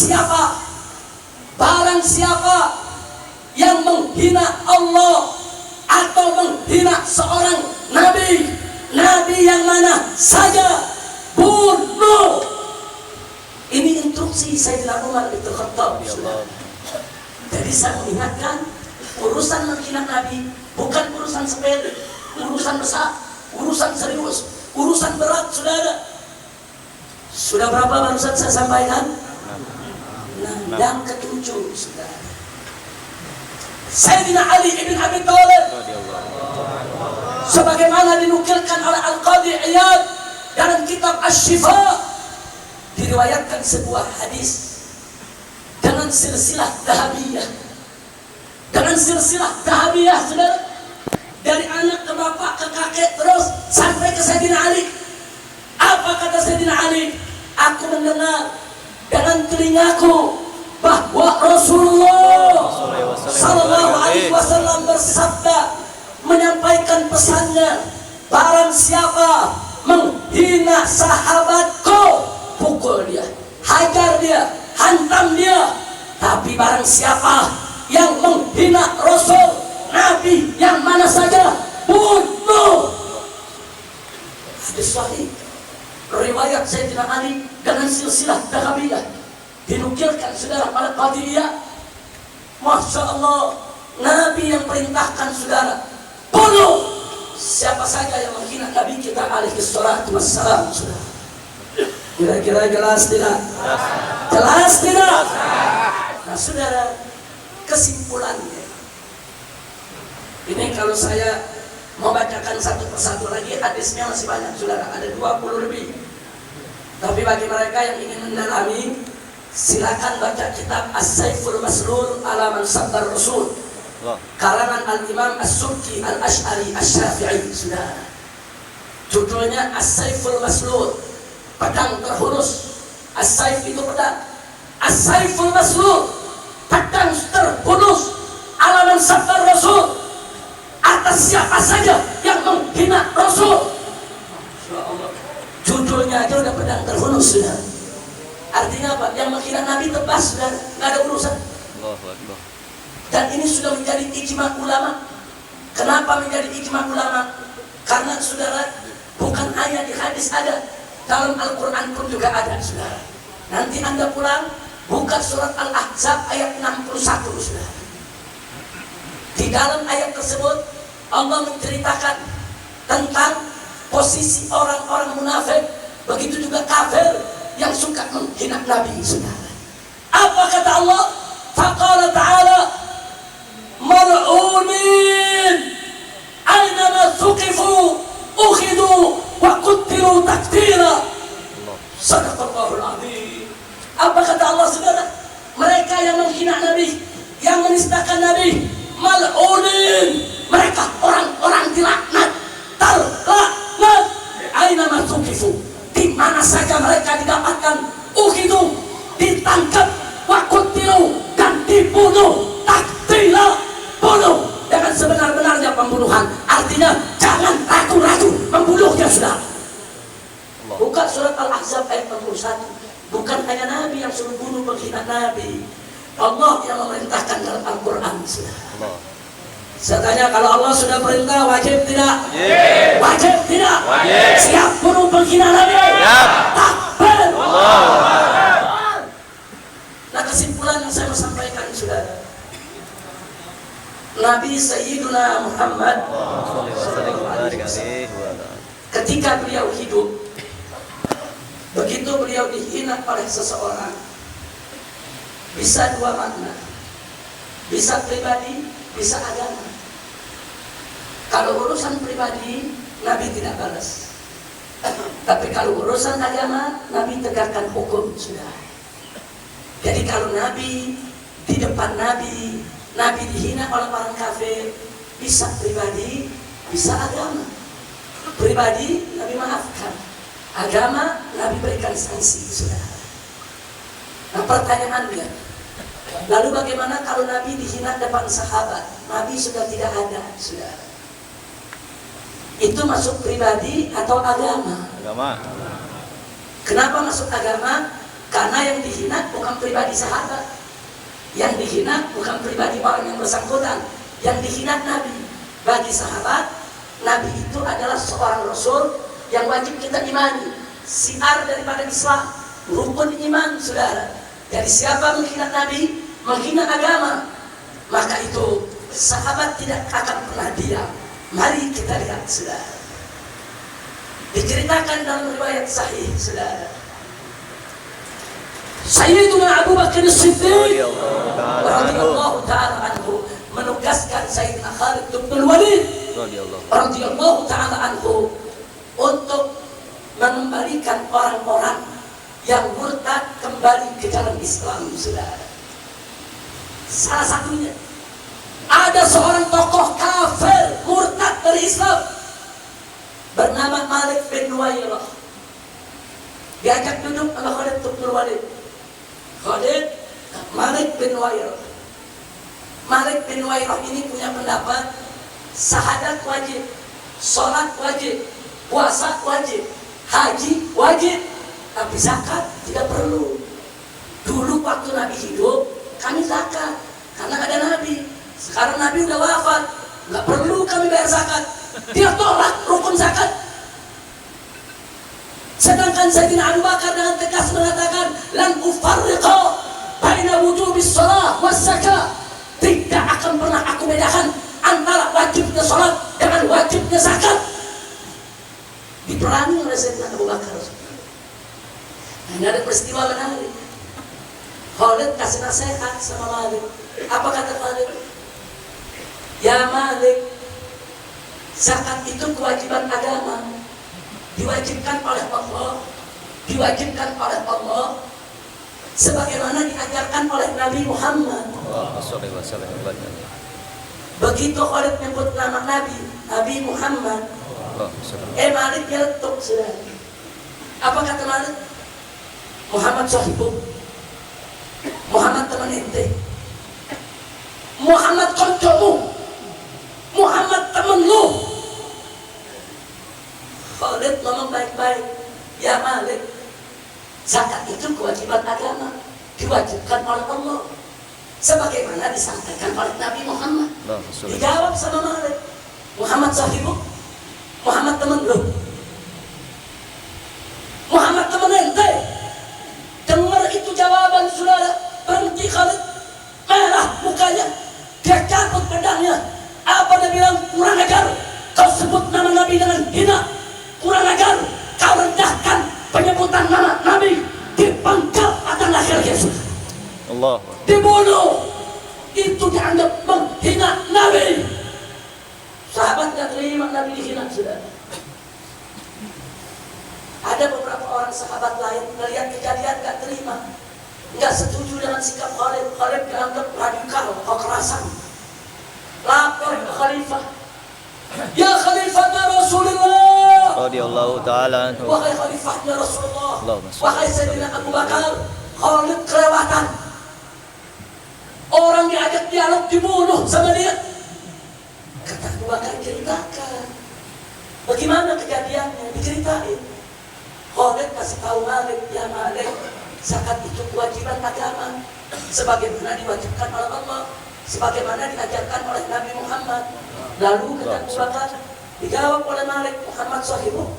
siapa yang menghina Allah atau menghina seorang nabi, nabi yang mana saja, bunuh. Ini instruksi Sayyidina Umar Ibn Khattab. Jadi saya mengingatkan, urusan menghina nabi bukan urusan sepele, urusan besar, urusan serius, urusan berat, saudara. Sudah berapa barusan saya sampaikan? Yang ketujuh, saudara. Sayyidina Ali ibn Abi Thalib, sebagaimana dinukilkan oleh Al-Qadhi Iyad, dalam kitab Asy-Syifa diriwayatkan sebuah hadis dengan silsilah dahabiyah. Dengan silsilah dahabiyah, saudara. Dari anak ke bapak ke kakek terus sampai ke Sayyidina Ali. Apa kata Sayyidina Ali? Aku mendengar dengan telingaku bahwa Rasulullah sallallahu alaihi wasallam bersabda, menyampaikan pesannya, barang siapa menghina sahabatku, pukul dia, hajar dia, hantam dia. Tapi barang siapa yang menghina Rasul, Nabi yang mana saja, bunuh. Hadis sahih riwayat Sayyidina Ali dengan silsilah dahabiyah, dinukilkan saudara pada Qadiriyah. Masya Allah, Nabi yang perintahkan saudara, bunuh siapa saja yang menghina Nabi kita alaihi salatu wassalam. Saudara, kira-kira jelas tidak? Jelas tidak? Nah saudara, kesimpulannya ini, kalau saya mau bacakan satu persatu lagi, hadisnya masih banyak saudara, ada 20 lebih. Tapi bagi mereka yang ingin mendalami, silakan baca kitab As-Saiful Maslul ala Man Sabbar Rasul, karangan Al-Imam As-Subki Al-Ash'ari Asy-Syafi'i. Saudara, judulnya As-Saiful Maslul, pedang terhunus. As-Saif itu pedang, As-Saiful Maslul, pedang terhunus ala Man Sabbar Rasul, atas siapa saja yang menghina Rasul. Judulnya aja udah pedang terhunus, sudah. Artinya apa? Yang menghina Nabi tebas, sudah, nggak ada urusan. Dan ini sudah menjadi ijma ulama. Kenapa menjadi ijma ulama? Karena saudara, bukan hanya di hadis ada, dalam Al-Quran pun juga ada, saudara. Nanti Anda pulang, buka surat Al-Ahzab ayat 61, saudara. Di dalam ayat tersebut Allah menceritakan tentang posisi orang-orang munafik, begitu juga kafir yang suka menghina Nabi, saudara. Apa kata Allah? Faqala ta'ala, mal'unin aynama thuqifu ukhidu wa qutilu taktira. Sadaqallahul azim. Apa kata Allah, saudara? Mereka yang menghina Nabi, yang menistakan Nabi, mal'unin, mereka orang-orang dilaknat, terlaknat. Aina masukifu, di mana saja mereka didapatkan, ukhidu, ditangkap, wakutilu, dan dibunuh, taktila, bunuh dengan sebenar-benarnya pembunuhan. Artinya jangan ragu-ragu membunuhnya, sudah. Buka surat Al-Ahzab ayat 61. Bukan hanya Nabi yang suruh bunuh penghina Nabi, Allah yang memerintahkan dalam Al-Quran, sudah. Saya tanya, kalau Allah sudah perintah, wajib tidak? Wajib tidak? Wajib. Siap bunuh penghina Nabi? Siap. Takbir. Nah, kesimpulan yang saya mau sampaikan, saudara, Nabi Sayyiduna Muhammad ketika beliau hidup, begitu beliau dihina oleh seseorang, bisa dua makna, bisa pribadi, bisa agama. Kalau urusan pribadi, Nabi tidak balas. Tapi kalau urusan agama, Nabi tegakkan hukum, sudah. Jadi kalau Nabi, di depan Nabi dihina oleh orang kafir, bisa pribadi, bisa agama. Pribadi, Nabi maafkan. Agama, Nabi berikan sanksi, sudah. Nah, pertanyaannya, lalu bagaimana kalau Nabi dihina depan sahabat? Nabi sudah tidak ada, sudah. Itu masuk pribadi atau agama? Agama. Kenapa masuk agama? Karena yang dihina bukan pribadi sahabat, yang dihina bukan pribadi orang yang bersangkutan, yang dihina Nabi. Bagi sahabat, Nabi itu adalah seorang Rasul yang wajib kita imani. Siar daripada Islam, rukun iman, saudara. Jadi siapa menghina Nabi, menghina agama, maka itu sahabat tidak akan pernah diam. Mari kita lihat, saudara. Diceritakan dalam riwayat sahih, saudara. Sayyiduna Abu Bakar As-Siddiq radhiyallahu ta'ala anhu menugaskan Sayyidina Khalid bin Walid radhiyallahu ta'ala anhu untuk mengembalikan orang-orang yang murtad kembali ke jalan Islam, saudara. Salah satunya ada seorang tokoh kafir murtad dari Islam bernama Malik bin Nuwairah. Diajak duduk sama Khalid bin Walid. Malik bin Nuwairah. Malik bin Nuwairah ini punya pendapat syahadat wajib, sholat wajib, puasa wajib, haji wajib, tapi zakat tidak perlu. Dulu waktu Nabi hidup kami zakat karena ada Nabi. Sekarang Nabi udah wafat, nggak perlu kami bayar zakat. Dia tolak rukun zakat. Sedangkan Sayyidina Abu Bakar dengan tegas mengatakan, lan ufarriqa baina wujubis shalah was zakah. Tidak akan pernah aku bedakan antara wajibnya sholat dengan wajibnya zakat. Diperangi oleh Sayyidina Abu Bakar. Nah, ini ada peristiwa menarik. Khalid kasih nasihat sama Malik. Apa kata Khalid? Ya Malik, zakat itu kewajiban agama, diwajibkan oleh Allah, diwajibkan oleh Allah, sebagaimana diajarkan oleh Nabi Muhammad. Begitu Khalid menyebut nama Nabi Muhammad, Malik nyeletuk sudah. Apa kata Malik? Muhammad sahibu, Muhammad teman ente, Muhammad koncomu, Muhammad temen lu. Khalid ngomong baik-baik. Ya Malik, zakat itu kewajiban agama, diwajibkan oleh Allah, sebagaimana disampaikan oleh Nabi Muhammad. Dijawab sama Malik, Muhammad sahibu, Muhammad temen lu, Muhammad temen ente. Dengar itu jawaban saudara, berhenti Khalid, merah mukanya, dia cabut pedangnya. Apa dia bilang? Kurang ajar, kau sebut nama Nabi dengan hina. Kurang ajar, kau rendahkan penyebutan nama Nabi, dipenggal pada lahir Yesus. Allah. Dibunuh, itu dianggap menghina Nabi. Sahabat gak terima Nabi dihina, saudara. Ada beberapa orang sahabat lain melihat kejadian gak terima, gak setuju dengan sikap Khalid. Khalid dianggap radikal, kekerasan. Lapor ke Khalifah, ya Khalifah Rasulullah, radhiyallahu ta'ala anhu. wahai Khalifahnya Rasulullah, wahai Sayyidina Abu Bakar, Khalid kelewatan. Orang diajak dialog dibunuh sama dia. Kata Abu Bakar, ceritakan bagaimana kejadiannya, diceritain. Khalid kasih tahu Malik, ya Malik, zakat itu kewajiban agama, sebagaimana diwajibkan oleh Allah, sebagaimana diajarkan oleh Nabi Muhammad. Lalu kata Abu Bakar, dijawab oleh Malik, Muhammad sahibu,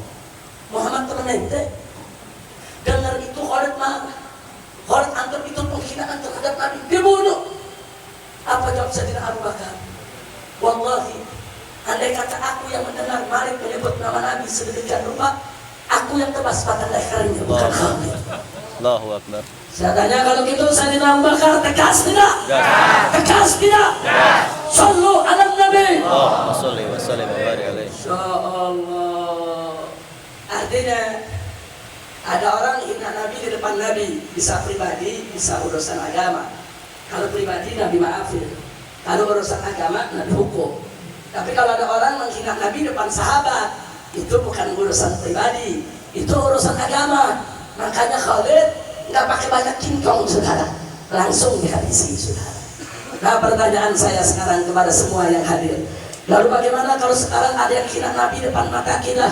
Muhammad teman ente. Dengar itu Khalid marah. Khalid anggap itu penghinaan terhadap Nabi, dibunuh. Apa jawab Sayyidina Abu Bakar? Wallahi, andai kata aku yang mendengar Malik menyebut nama Nabi sedemikian rupa, aku yang tebas pada lehernya, bukan Khalid. Allahu Akbar. Saya tanya, kalau gitu Sayyidina Abu Bakar tegas tidak? Tegas tidak? Sallu ala Nabi. Allahumma shalli wa sallim wa barik alaihi. Insyaallah. Artinya ada orang hina Nabi di depan Nabi, bisa pribadi, bisa urusan agama. Kalau pribadi Nabi maafin, kalau urusan agama Nabi hukum. Tapi kalau ada orang menghina Nabi depan sahabat, itu bukan urusan pribadi, itu urusan agama. Makanya Khalid nggak pakai banyak cincong, saudara, langsung dihabisi, saudara. Nah, pertanyaan saya sekarang kepada semua yang hadir, lalu bagaimana kalau sekarang ada yang hina Nabi depan mata kita?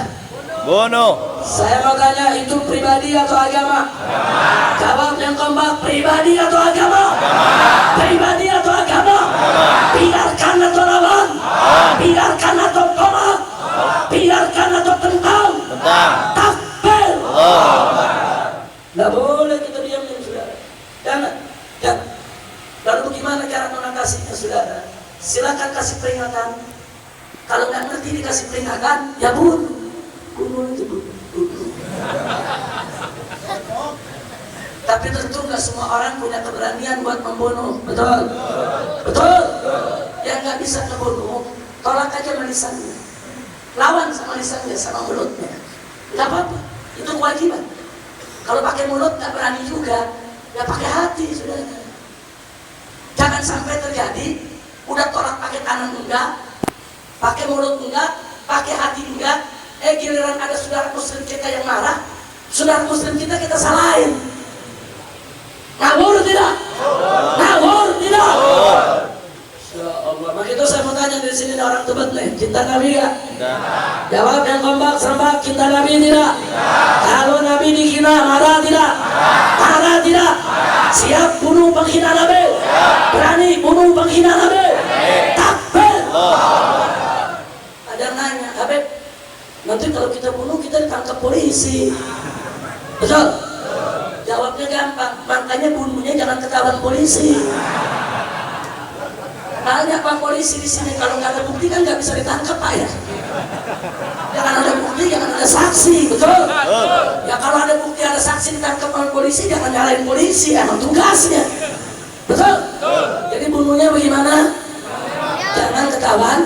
Bunuh. Saya mau tanya, itu pribadi atau agama? Jawab yang keempat, pribadi atau agama? Pribadi atau agama? Biarkan atau lawan? Biarkan atau tolak? Biarkan atau tentang? Takbir. Nggak boleh kita diamin, saudara. Jangan. Lalu bagaimana cara mengatasinya, saudara? Silakan kasih peringatan. Kalau nggak ngerti dikasih peringatan, ya bunuh itu bunuh. Tapi tentu nggak semua orang punya keberanian buat membunuh, betul? Betul. Yang nggak bisa ngebunuh, tolak aja lisannya, lawan sama lisannya, sama mulutnya, nggak apa-apa. kewajiban. Kalau pakai mulut nggak berani juga, ya pakai hati, saudara. Jangan sampai terjadi udah tolak pakai tangan enggak, pakai mulut enggak, pakai hati enggak. Giliran ada saudara muslim kita yang marah, saudara muslim kita salahin. Ngawur tidak? Ngawur tidak? Ya Allah, maka itu saya mau tanya di sini orang Tebet nih, cinta Nabi gak? Jawab yang kompak serempak, cinta Nabi tidak? Kalau Nabi dihina, marah tidak? Marah tidak? Siap bunuh penghina Nabi? Berani bunuh penghina Nabi? Takbir! Ada yang nanya, Habib, nanti kalau kita bunuh kita ditangkap polisi, betul? Jawabnya gampang, makanya bunuhnya jangan ketahuan polisi. Banyak Pak polisi di sini, kalau nggak ada bukti kan nggak bisa ditangkap Pak ya. Jangan ada bukti, jangan ada saksi, betul? Ya kalau ada bukti, ada saksi ditangkap oleh polisi, jangan nyalain polisi, emang tugasnya, betul? Jadi bunuhnya bagaimana? Jangan ketahuan.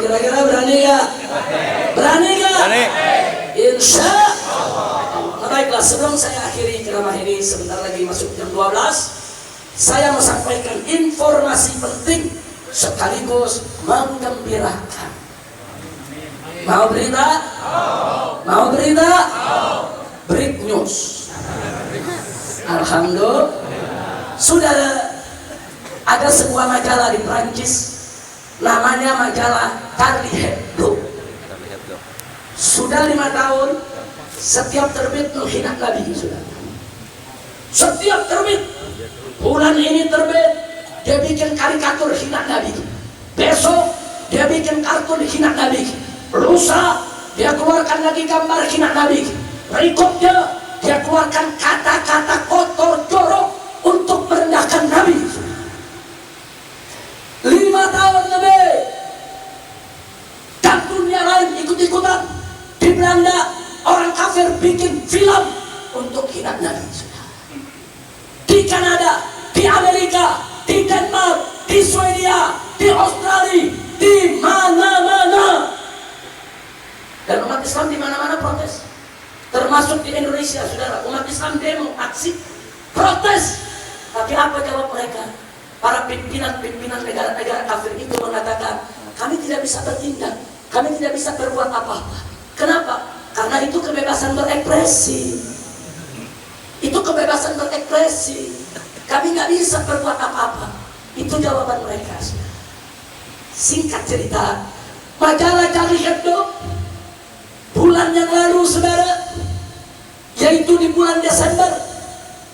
Kira-kira berani gak? Berani gak? Berani. Insya Allah. Baiklah, sebelum saya akhiri ceramah ini, sebentar lagi masuk jam 12, saya mau sampaikan informasi penting sekaligus menggembirakan. Mau berita? Mau berita? Break news. Alhamdulillah. Saudara, ada sebuah majalah di Prancis, namanya majalah Charlie Hebdo. Sudah 5 tahun setiap terbit menghina Nabi, sudah. Setiap terbit, bulan ini terbit, dia bikin karikatur hina Nabi. Besok dia bikin kartun hina Nabi. Lusa dia keluarkan lagi gambar hina Nabi. Berikutnya dia keluarkan kata-kata kotor jorok untuk merendahkan Nabi. 5 tahun lebih, dan dunia lain ikut-ikutan. Di Belanda orang kafir bikin film untuk hina Nabi. Di Kanada, di Amerika, di Denmark, di Swedia, di Australia, di mana-mana. Dan umat Islam di mana-mana protes. Termasuk di Indonesia, saudara, umat Islam demo, aksi, protes. Tapi apa jawab mereka? Para pimpinan negara-negara kafir itu mengatakan, kami tidak bisa bertindak, kami tidak bisa berbuat apa-apa. Kenapa? Karena itu kebebasan berekspresi. Itu kebebasan berekspresi. Kami nggak bisa berbuat apa-apa. Itu jawaban mereka. Singkat cerita, majalah Charlie Hebdo bulan yang lalu, saudara, yaitu di bulan Desember,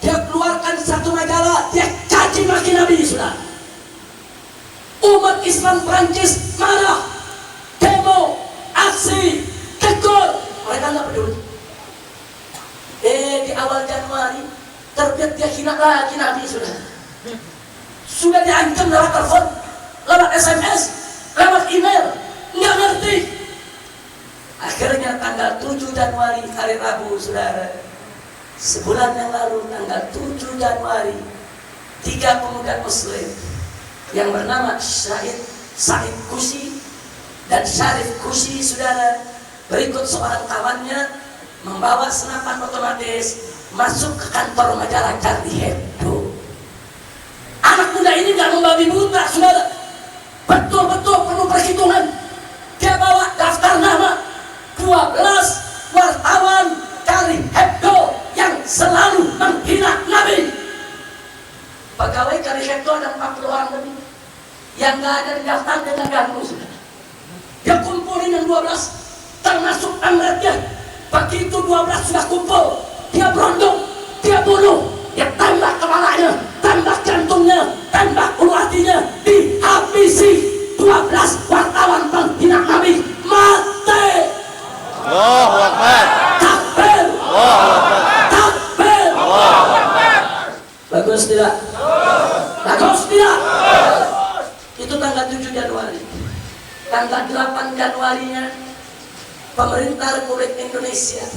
dia keluarkan satu majalah, dia caci maki Nabi, saudara. Umat Islam Prancis marah, demo, aksi, tegur. Mereka nggak peduli. Di awal Januari terbit dia hina lagi Nabi, sudah diancam lewat telepon, lewat SMS, lewat email, nggak ngerti. Akhirnya tanggal 7 Januari hari Rabu, saudara, sebulan yang lalu, tanggal 7 Januari, 3 pemuda Muslim yang bernama Said Kusi dan Syarif Kusi, saudara, berikut seorang kawannya membawa senapan otomatis masuk ke kantor majalah Charlie Hebdo. Anak muda ini nggak membabi buta, saudara, betul-betul penuh perhitungan. Dia bawa daftar nama 12 wartawan Charlie Hebdo yang selalu menghina Nabi. Pegawai Charlie Hebdo ada 40 orang lebih yang nggak ada di daftar dengan ganggu, saudara. Dia kumpulin yang 12, termasuk amretnya. Begitu 12 sudah kumpul, dia berondong, dia bunuh, dia tembak kepalanya, tembak jantungnya, tembak ulu hatinya, dihabisi. 12 wartawan penghina Nabi mati. Allahu Akbar. Takbir. Allahu Akbar. Takbir. Allahu Akbar. Bagus tidak? Bagus tidak? Itu tanggal 7 Januari. Tanggal 8 Januarinya pemerintah Republik Indonesia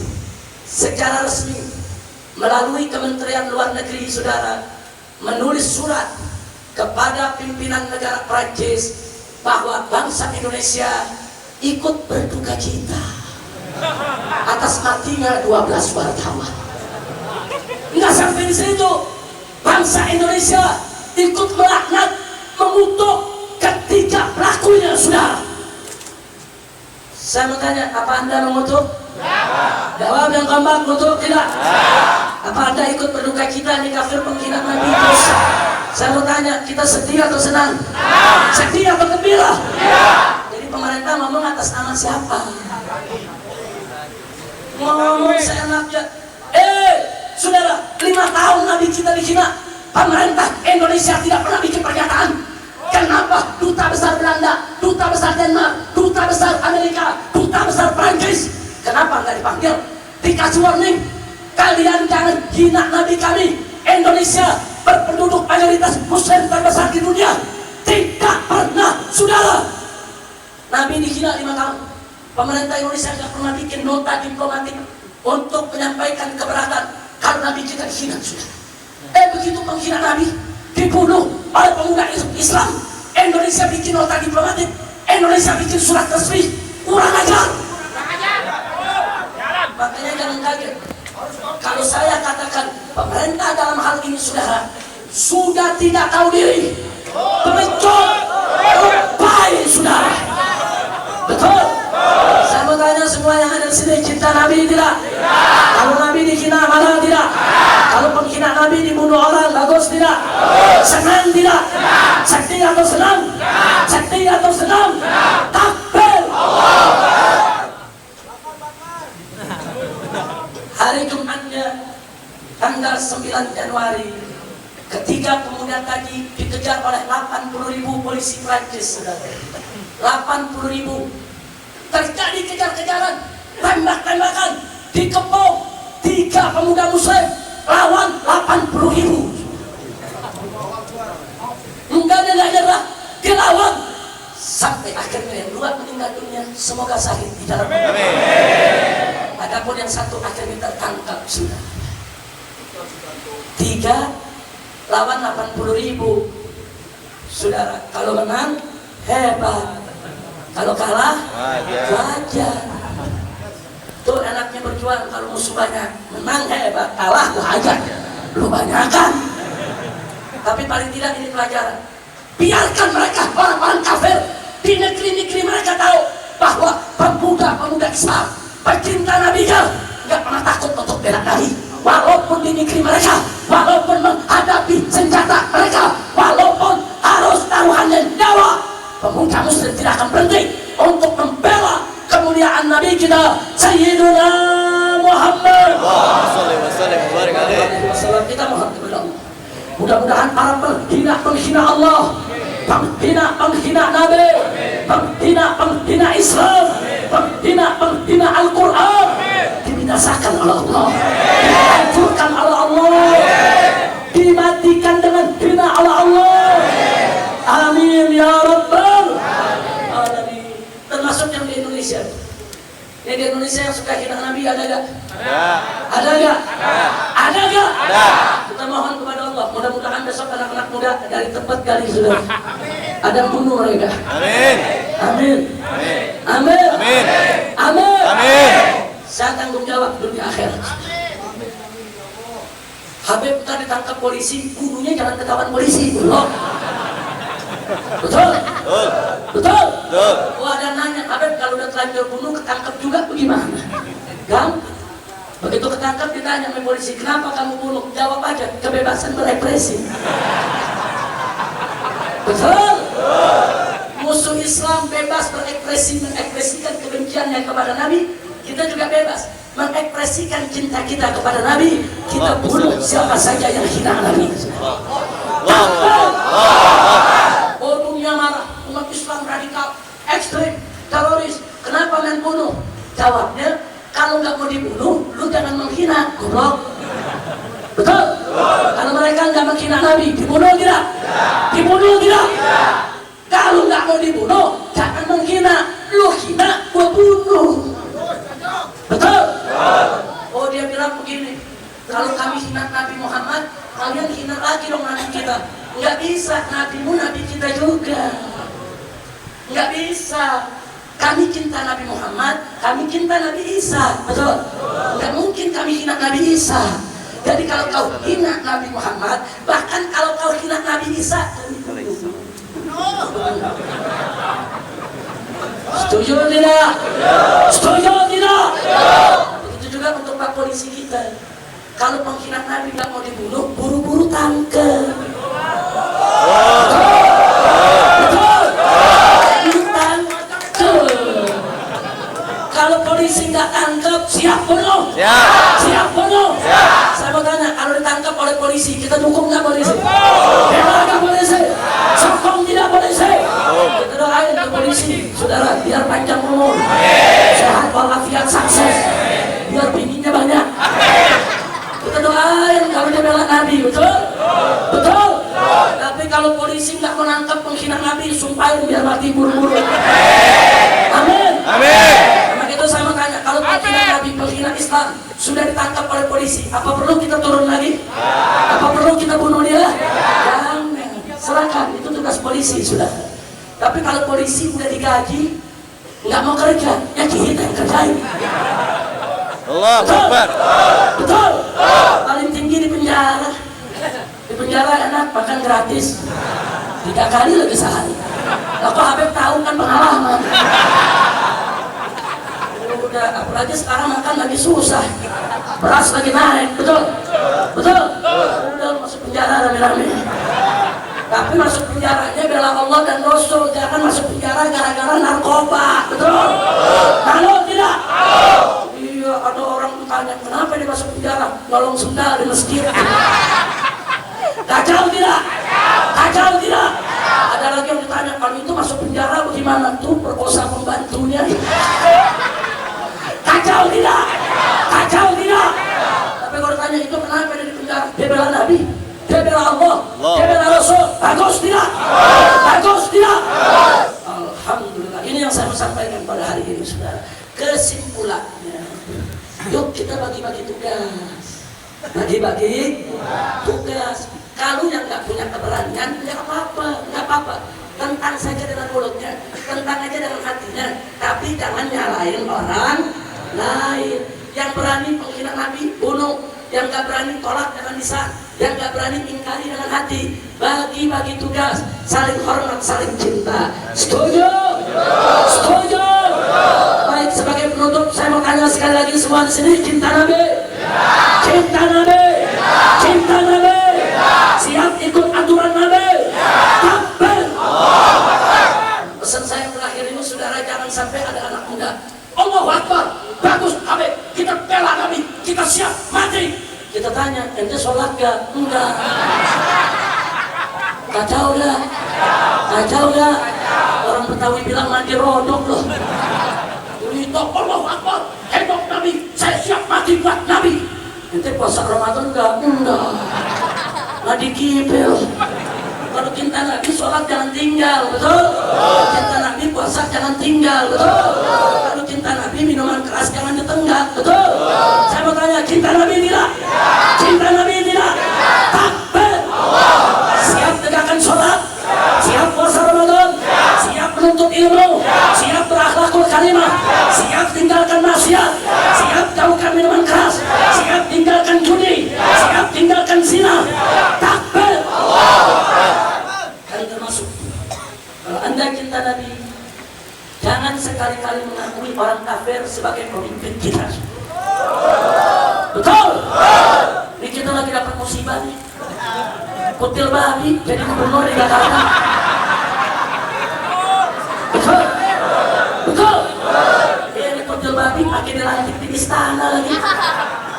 secara resmi melalui Kementerian Luar Negeri, saudara, menulis surat kepada pimpinan negara Prancis bahwa bangsa Indonesia ikut berduka cita atas matinya 12 wartawan. Nggak sampai di situ, bangsa Indonesia ikut melaknat, mengutuk ketiga pelakunya, saudara. Saya mau tanya, apa Anda mengutuk? Jawab yang gampang, mengutuk tidak? Apa Anda ikut berduka cita di kafir penghina Nabi? Saya mau tanya, kita sedih atau senang? Sedih atau gembira? Jadi pemerintah ngomong atas nama siapa? Ngomong seenaknya. Saudara, 5 tahun Nabi kita dihina. Pemerintah Indonesia tidak pernah bikin pernyataan. Kenapa duta besar Belanda, duta besar Denmark, duta besar Amerika, duta besar Prancis, kenapa nggak dipanggil? Dikasih warning, kalian jangan hina Nabi kami. Indonesia berpenduduk mayoritas Muslim terbesar di dunia. Tidak pernah, saudara. Nabi dihina 5 tahun. Pemerintah Indonesia nggak pernah bikin nota diplomatik untuk menyampaikan keberatan karena Nabi kita dihina, saudara. Begitu penghina Nabi dibunuh oleh pemuda Islam, Indonesia bikin nota diplomatik, Indonesia bikin surat resmi, kurang ajar. Makanya jangan kaget kalau saya katakan pemerintah dalam hal ini, saudara, sudah tidak tahu diri, pengecut, baik, saudara. Betul. Saya mau tanya semua yang ada di sini, cinta Nabi tidak? Kalau Nabi dihina marah tidak? Kalau penghina Nabi dibunuh orang bagus tidak? Senang tidak? Sedih atau senang? Sedih atau senang? Takbir. Hari Jumatnya tanggal 9 Januari, ketiga pemuda tadi dikejar oleh 80.000 polisi Prancis, saudara. 80.000. Terjadi kejar-kejaran, tembak-tembakan, dikepung 3 pemuda Muslim lawan 80.000. Enggak ada nyerah, dilawan sampai akhirnya yang 2 meninggal dunia, semoga syahid di dalam. Adapun yang 1 akhirnya tertangkap, sudah. 3 lawan 80.000, saudara. Kalau menang hebat, kalau kalah wajar. Tuh enaknya berjuang kalau musuh banyak, menang hebat, kalah wajar, lu banyakan. Tapi paling tidak ini pelajaran. Biarkan mereka, orang-orang kafir di negeri-negeri mereka tahu bahwa pemuda-pemuda Islam pecinta Nabi-nya nggak pernah takut untuk bela Nabi. Walaupun di negeri mereka, walaupun menghadapi senjata mereka, walaupun harus taruhannya nyawa, pemuda Muslim tidak akan berhenti untuk membela kemuliaan Nabi kita Sayyiduna Muhammad. Kita mohon kepada Allah, mudah-mudahan para penghina Allah, penghina Nabi, penghina Islam, penghina Al-Quran dibinasakan oleh Allah, dihancurkan oleh Allah, dimatikan dengan hina oleh Allah. Amin ya Rabbal alamin. Termasuk yang di Indonesia. Yang di Indonesia yang suka hina Nabi ada gak? Ada gak? Ada gak? Kita mohon kepada Allah, mudah-mudahan besok anak-anak muda dari tempat gali sudah ada bunuh mereka. Amin. Amin. Amin. Amin. Amin. Amin. Saya tanggung jawab dunia akhirat. Habib tadi ditangkap polisi, bunuhnya jangan ketahuan polisi. Betul. Betul. Betul. Oh, ada nanya, Habib kalau udah terlanjur bunuh ketangkap juga bagaimana? Gampang. Begitu ketangkap ditanya sama polisi, kenapa kamu bunuh? Jawab aja, kebebasan berekspresi. Betul. Musuh Islam bebas berekspresi, mengekspresikan kebenciannya kepada Nabi. Kita juga bebas mengekspresikan cinta kita kepada Nabi. Kita bunuh siapa saja yang hina Nabi. Oh, dunia marah, umat Islam radikal, ekstrim, teroris. Kenapa main bunuh? Jawabnya, kalau nggak mau dibunuh, lu jangan menghina, goblok. Betul? Kalau mereka nggak menghina Nabi, dibunuh tidak? Dibunuh tidak? Kalau nggak mau dibunuh, jangan menghina. Lu hina, gua bunuh. Betul? Oh, dia bilang begini, kalau kami hina Nabi Muhammad, kalian hina lagi dong Nabi kita. Nggak bisa, Nabimu Nabi kita juga. Isa. Kami cinta Nabi Muhammad, kami cinta Nabi Isa. Betul? Nggak mungkin kami hina Nabi Isa. Jadi kalau kau hina Nabi Muhammad, bahkan kalau kau hina Nabi Isa, setuju tidak? Setuju tidak? Begitu juga untuk Pak Polisi kita. Kalau pengkhianat Nabi nggak mau dibunuh, buru-buru tangkep. Betul? Tangkep. Kalau polisi nggak tangkep, siap bunuh? Siap bunuh? Saya mau tanya, kalau ditangkap oleh polisi, kita dukung nggak polisi? Bela nggak polisi? Sokong tidak polisi? Kita doain ke polisi, saudara, biar panjang umur, sehat walafiat, sukses, biar bininya banyak. Kita doain kalau dia bela Nabi, betul? Betul? Tapi kalau polisi nggak menangkap penghina Nabi, sumpahin biar mati buru-buru. Amin. Karena itu saya mau tanya, kalau penghina Nabi, penghina Islam sudah ditangkap oleh polisi, apa perlu kita turun lagi? Apa perlu kita bunuh dia? Jangan, serahkan, itu tugas polisi sudah. Tapi kalau polisi udah digaji, nggak mau kerja, ya kita yang kerjain. Allah Akbar. Betul? Paling tinggi di penjara. Di penjara enak, makan gratis 3 kali lagi sehari. Aku Habib tahu kan pengalaman. Udah, apalagi sekarang makan lagi susah, beras lagi naik. Betul? Betul? Udah masuk penjara rame-rame. Tapi masuk penjaranya bela Allah dan Rasul, jangan masuk penjara gara-gara narkoba. Betul? Kalau tidak? Iya, ada orang tanya kenapa dia masuk penjara, nolong sendal di masjid. Kacau tidak? Kacau tidak? Ada lagi yang ditanya, kalau itu masuk penjara bagaimana? Tuh perkosa pembantunya. Kacau tidak? Kacau tidak? Tapi kalau ditanya itu kenapa dia di penjara? Dia bela Nabi, dia bela Allah, dia bela Rasul. Bagus tidak? Bagus tidak? Alhamdulillah. Ini yang saya mau sampaikan pada hari ini, saudara. Kesimpulannya, yuk kita bagi-bagi tugas. Bagi-bagi tugas. Kalau yang nggak punya keberanian, nggak apa-apa. Tentang saja dengan mulutnya, tentang aja dengan hatinya. Tapi jangan nyalain orang lain. Yang berani menghina Nabi, bunuh. Yang nggak berani tolak dengan lisan. Yang nggak berani ingkari dengan hati. Bagi-bagi tugas, saling hormat, saling cinta. Setuju? Setuju? Baik, sebagai penutup, saya mau tanya sekali lagi semua di sini, cinta Nabi? Cinta Nabi? Cinta Nabi? Siap ikut aturan Nabi? Takbir! Pesan saya terakhir ini, saudara, jangan sampai ada anak muda. Allahu Akbar, bagus Habib, kita bela Nabi, kita siap mati. Kita tanya, ente sholat gak? Enggak. Kacau gak? Kacau gak? Orang Betawi bilang mandi rodok loh. Itu Allahu Akbar, hidup Nabi, saya siap mati buat Nabi. Ente puasa Ramadan gak? Enggak. Nadi kipil. Kalau cinta Nabi, sholat jangan tinggal, betul? Cinta Nabi, puasa jangan tinggal, betul? Kalau cinta Nabi, minuman keras jangan ditenggak, betul? Saya mau tanya, cinta Nabi tidak? Cinta Nabi tidak? Takbir! Siap tegakkan sholat? Siap puasa Ramadan? Siap menuntut ilmu? Siap berakhlakul karimah? Siap tinggalkan maksiat? Siap jauhkan minuman keras? Siap tinggalkan judi? Siap tinggalkan zina? Takbir! Dan termasuk, kalau Anda cinta Nabi, jangan sekali-kali mengakui orang kafir sebagai pemimpin kita. Betul? Ini kita lagi dapat musibah nih. Kutil babi jadi gubernur di Jakarta. Betul? Betul? Ini kutil babi pakai dilantik di istana lagi.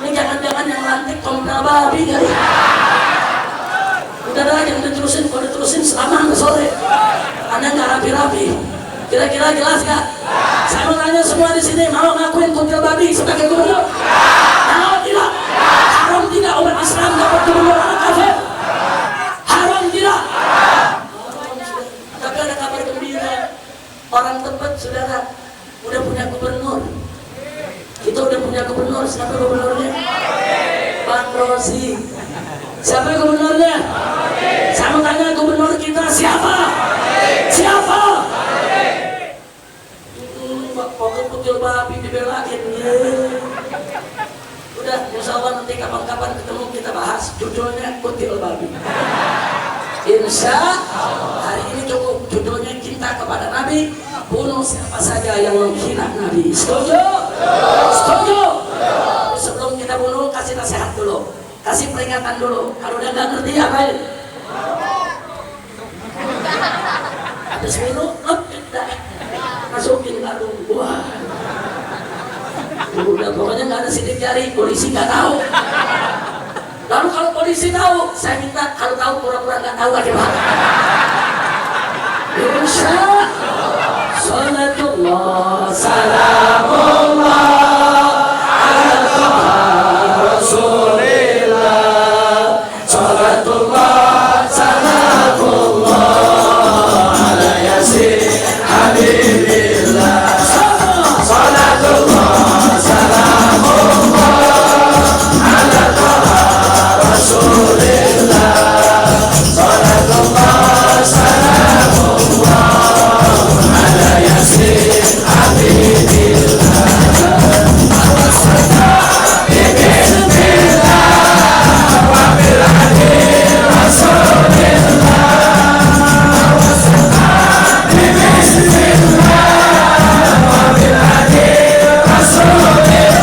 Ini jangan-jangan yang lantik komunal babi kali. Udah dah, yang diterusin, kalau diterusin selama sampai sore. Anda nggak rapi-rapi. Kira-kira jelas gak? Saya mau tanya semua di sini, mau ngakuin kutil babi sebagai gubernur? Mau tidak? Haram tidak umat Islam dapat gubernur anak kafir? Haram tidak? Tapi ada kabar gembira, orang tempat saudara udah punya gubernur. Kita udah punya gubernur. Siapa gubernurnya? Bang Rosi. Siapa gubernurnya? Saya mau tanya, gubernur kita siapa? Siapa? kutil babi dibelain. Udah, insya Allah nanti kapan-kapan ketemu kita bahas judulnya kutil babi. Insya hari ini cukup, judulnya cinta kepada Nabi, bunuh siapa saja yang menghina Nabi. Setuju? Setuju? Sebelum kita bunuh, kasih nasihat dulu, kasih peringatan dulu. Kalau dia nggak ngerti apain? Habis bunuh, masukin karung. Wah, udah pokoknya nggak ada sidik jari, polisi nggak tahu. Lalu kalau polisi tahu, saya minta kalau tahu pura-pura nggak tahu bagaimana. Insya Salatullah salamullah ala Taha Rasulillah. Salatullah salamullah ala Yasin Habibillah. Salatullah salamullah ala Taha Rasulillah. Salatullah salamullah ala Yasin Habibillah. Bismillah wa bil hadi Rasulillah. Bismillah wa bil hadi Rasulillah.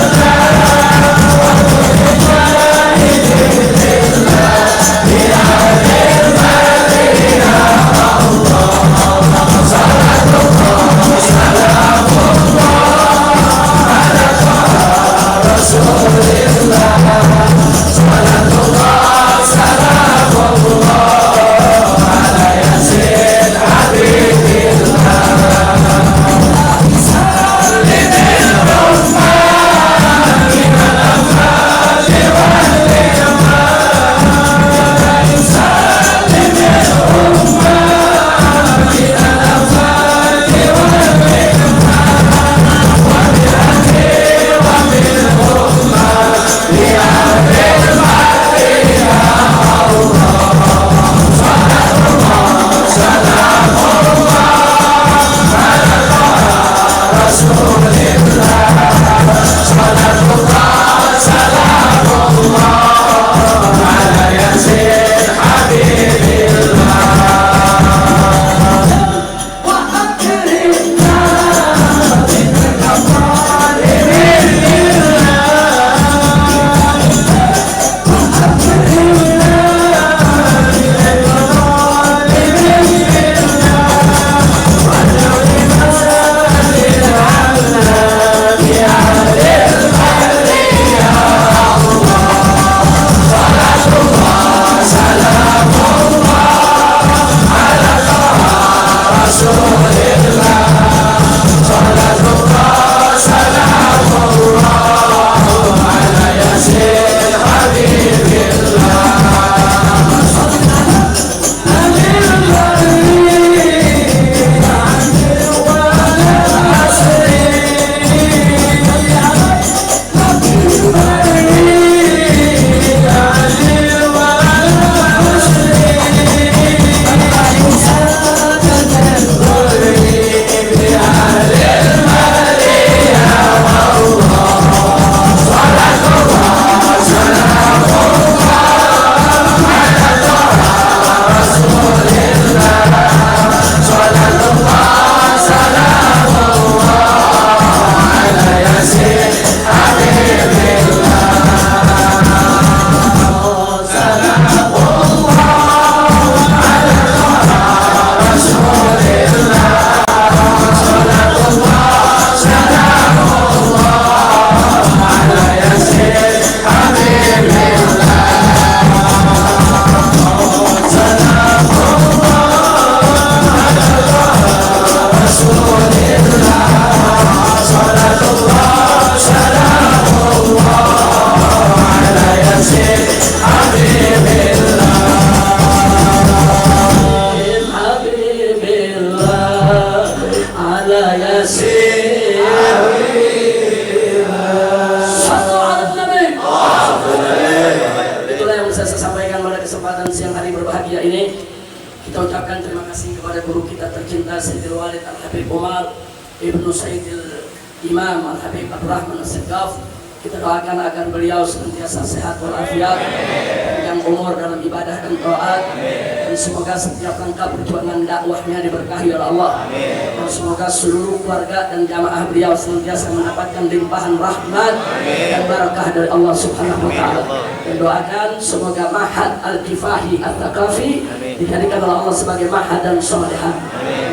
ucapkan terima kasih kepada guru kita tercinta Sayyidil Walid Al-Habib Umar Ibnu Sayyidil Imam Al-Habib Abdurrahman As-Segaf. Kita doakan agar beliau senantiasa sehat walafiat, panjang umur dalam ibadah dan taat, dan semoga setiap langkah perjuangan dakwahnya diberkahi oleh Allah, dan semoga seluruh keluarga dan jamaah beliau senantiasa mendapatkan limpahan rahmat dan barakah dari Allah Subhanahu wa taala. Dan doakan semoga Ma'had Al-Kifahi At-Thaqafi dijadikan oleh Allah sebagai ma'hadan shalihan,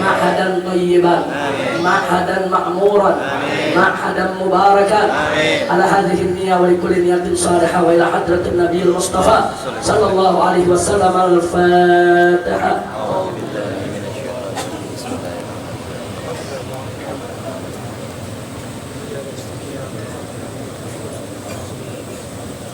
ma'hadan thayyiban, ma'hadan ma'muran, ma'hadan mubarakan ala hadhihi an-niyyah wa likulli niyatin salihah wa ila hadratin nabiyil mustafa sallallahu alaihi wasallam. Al-Fatihah.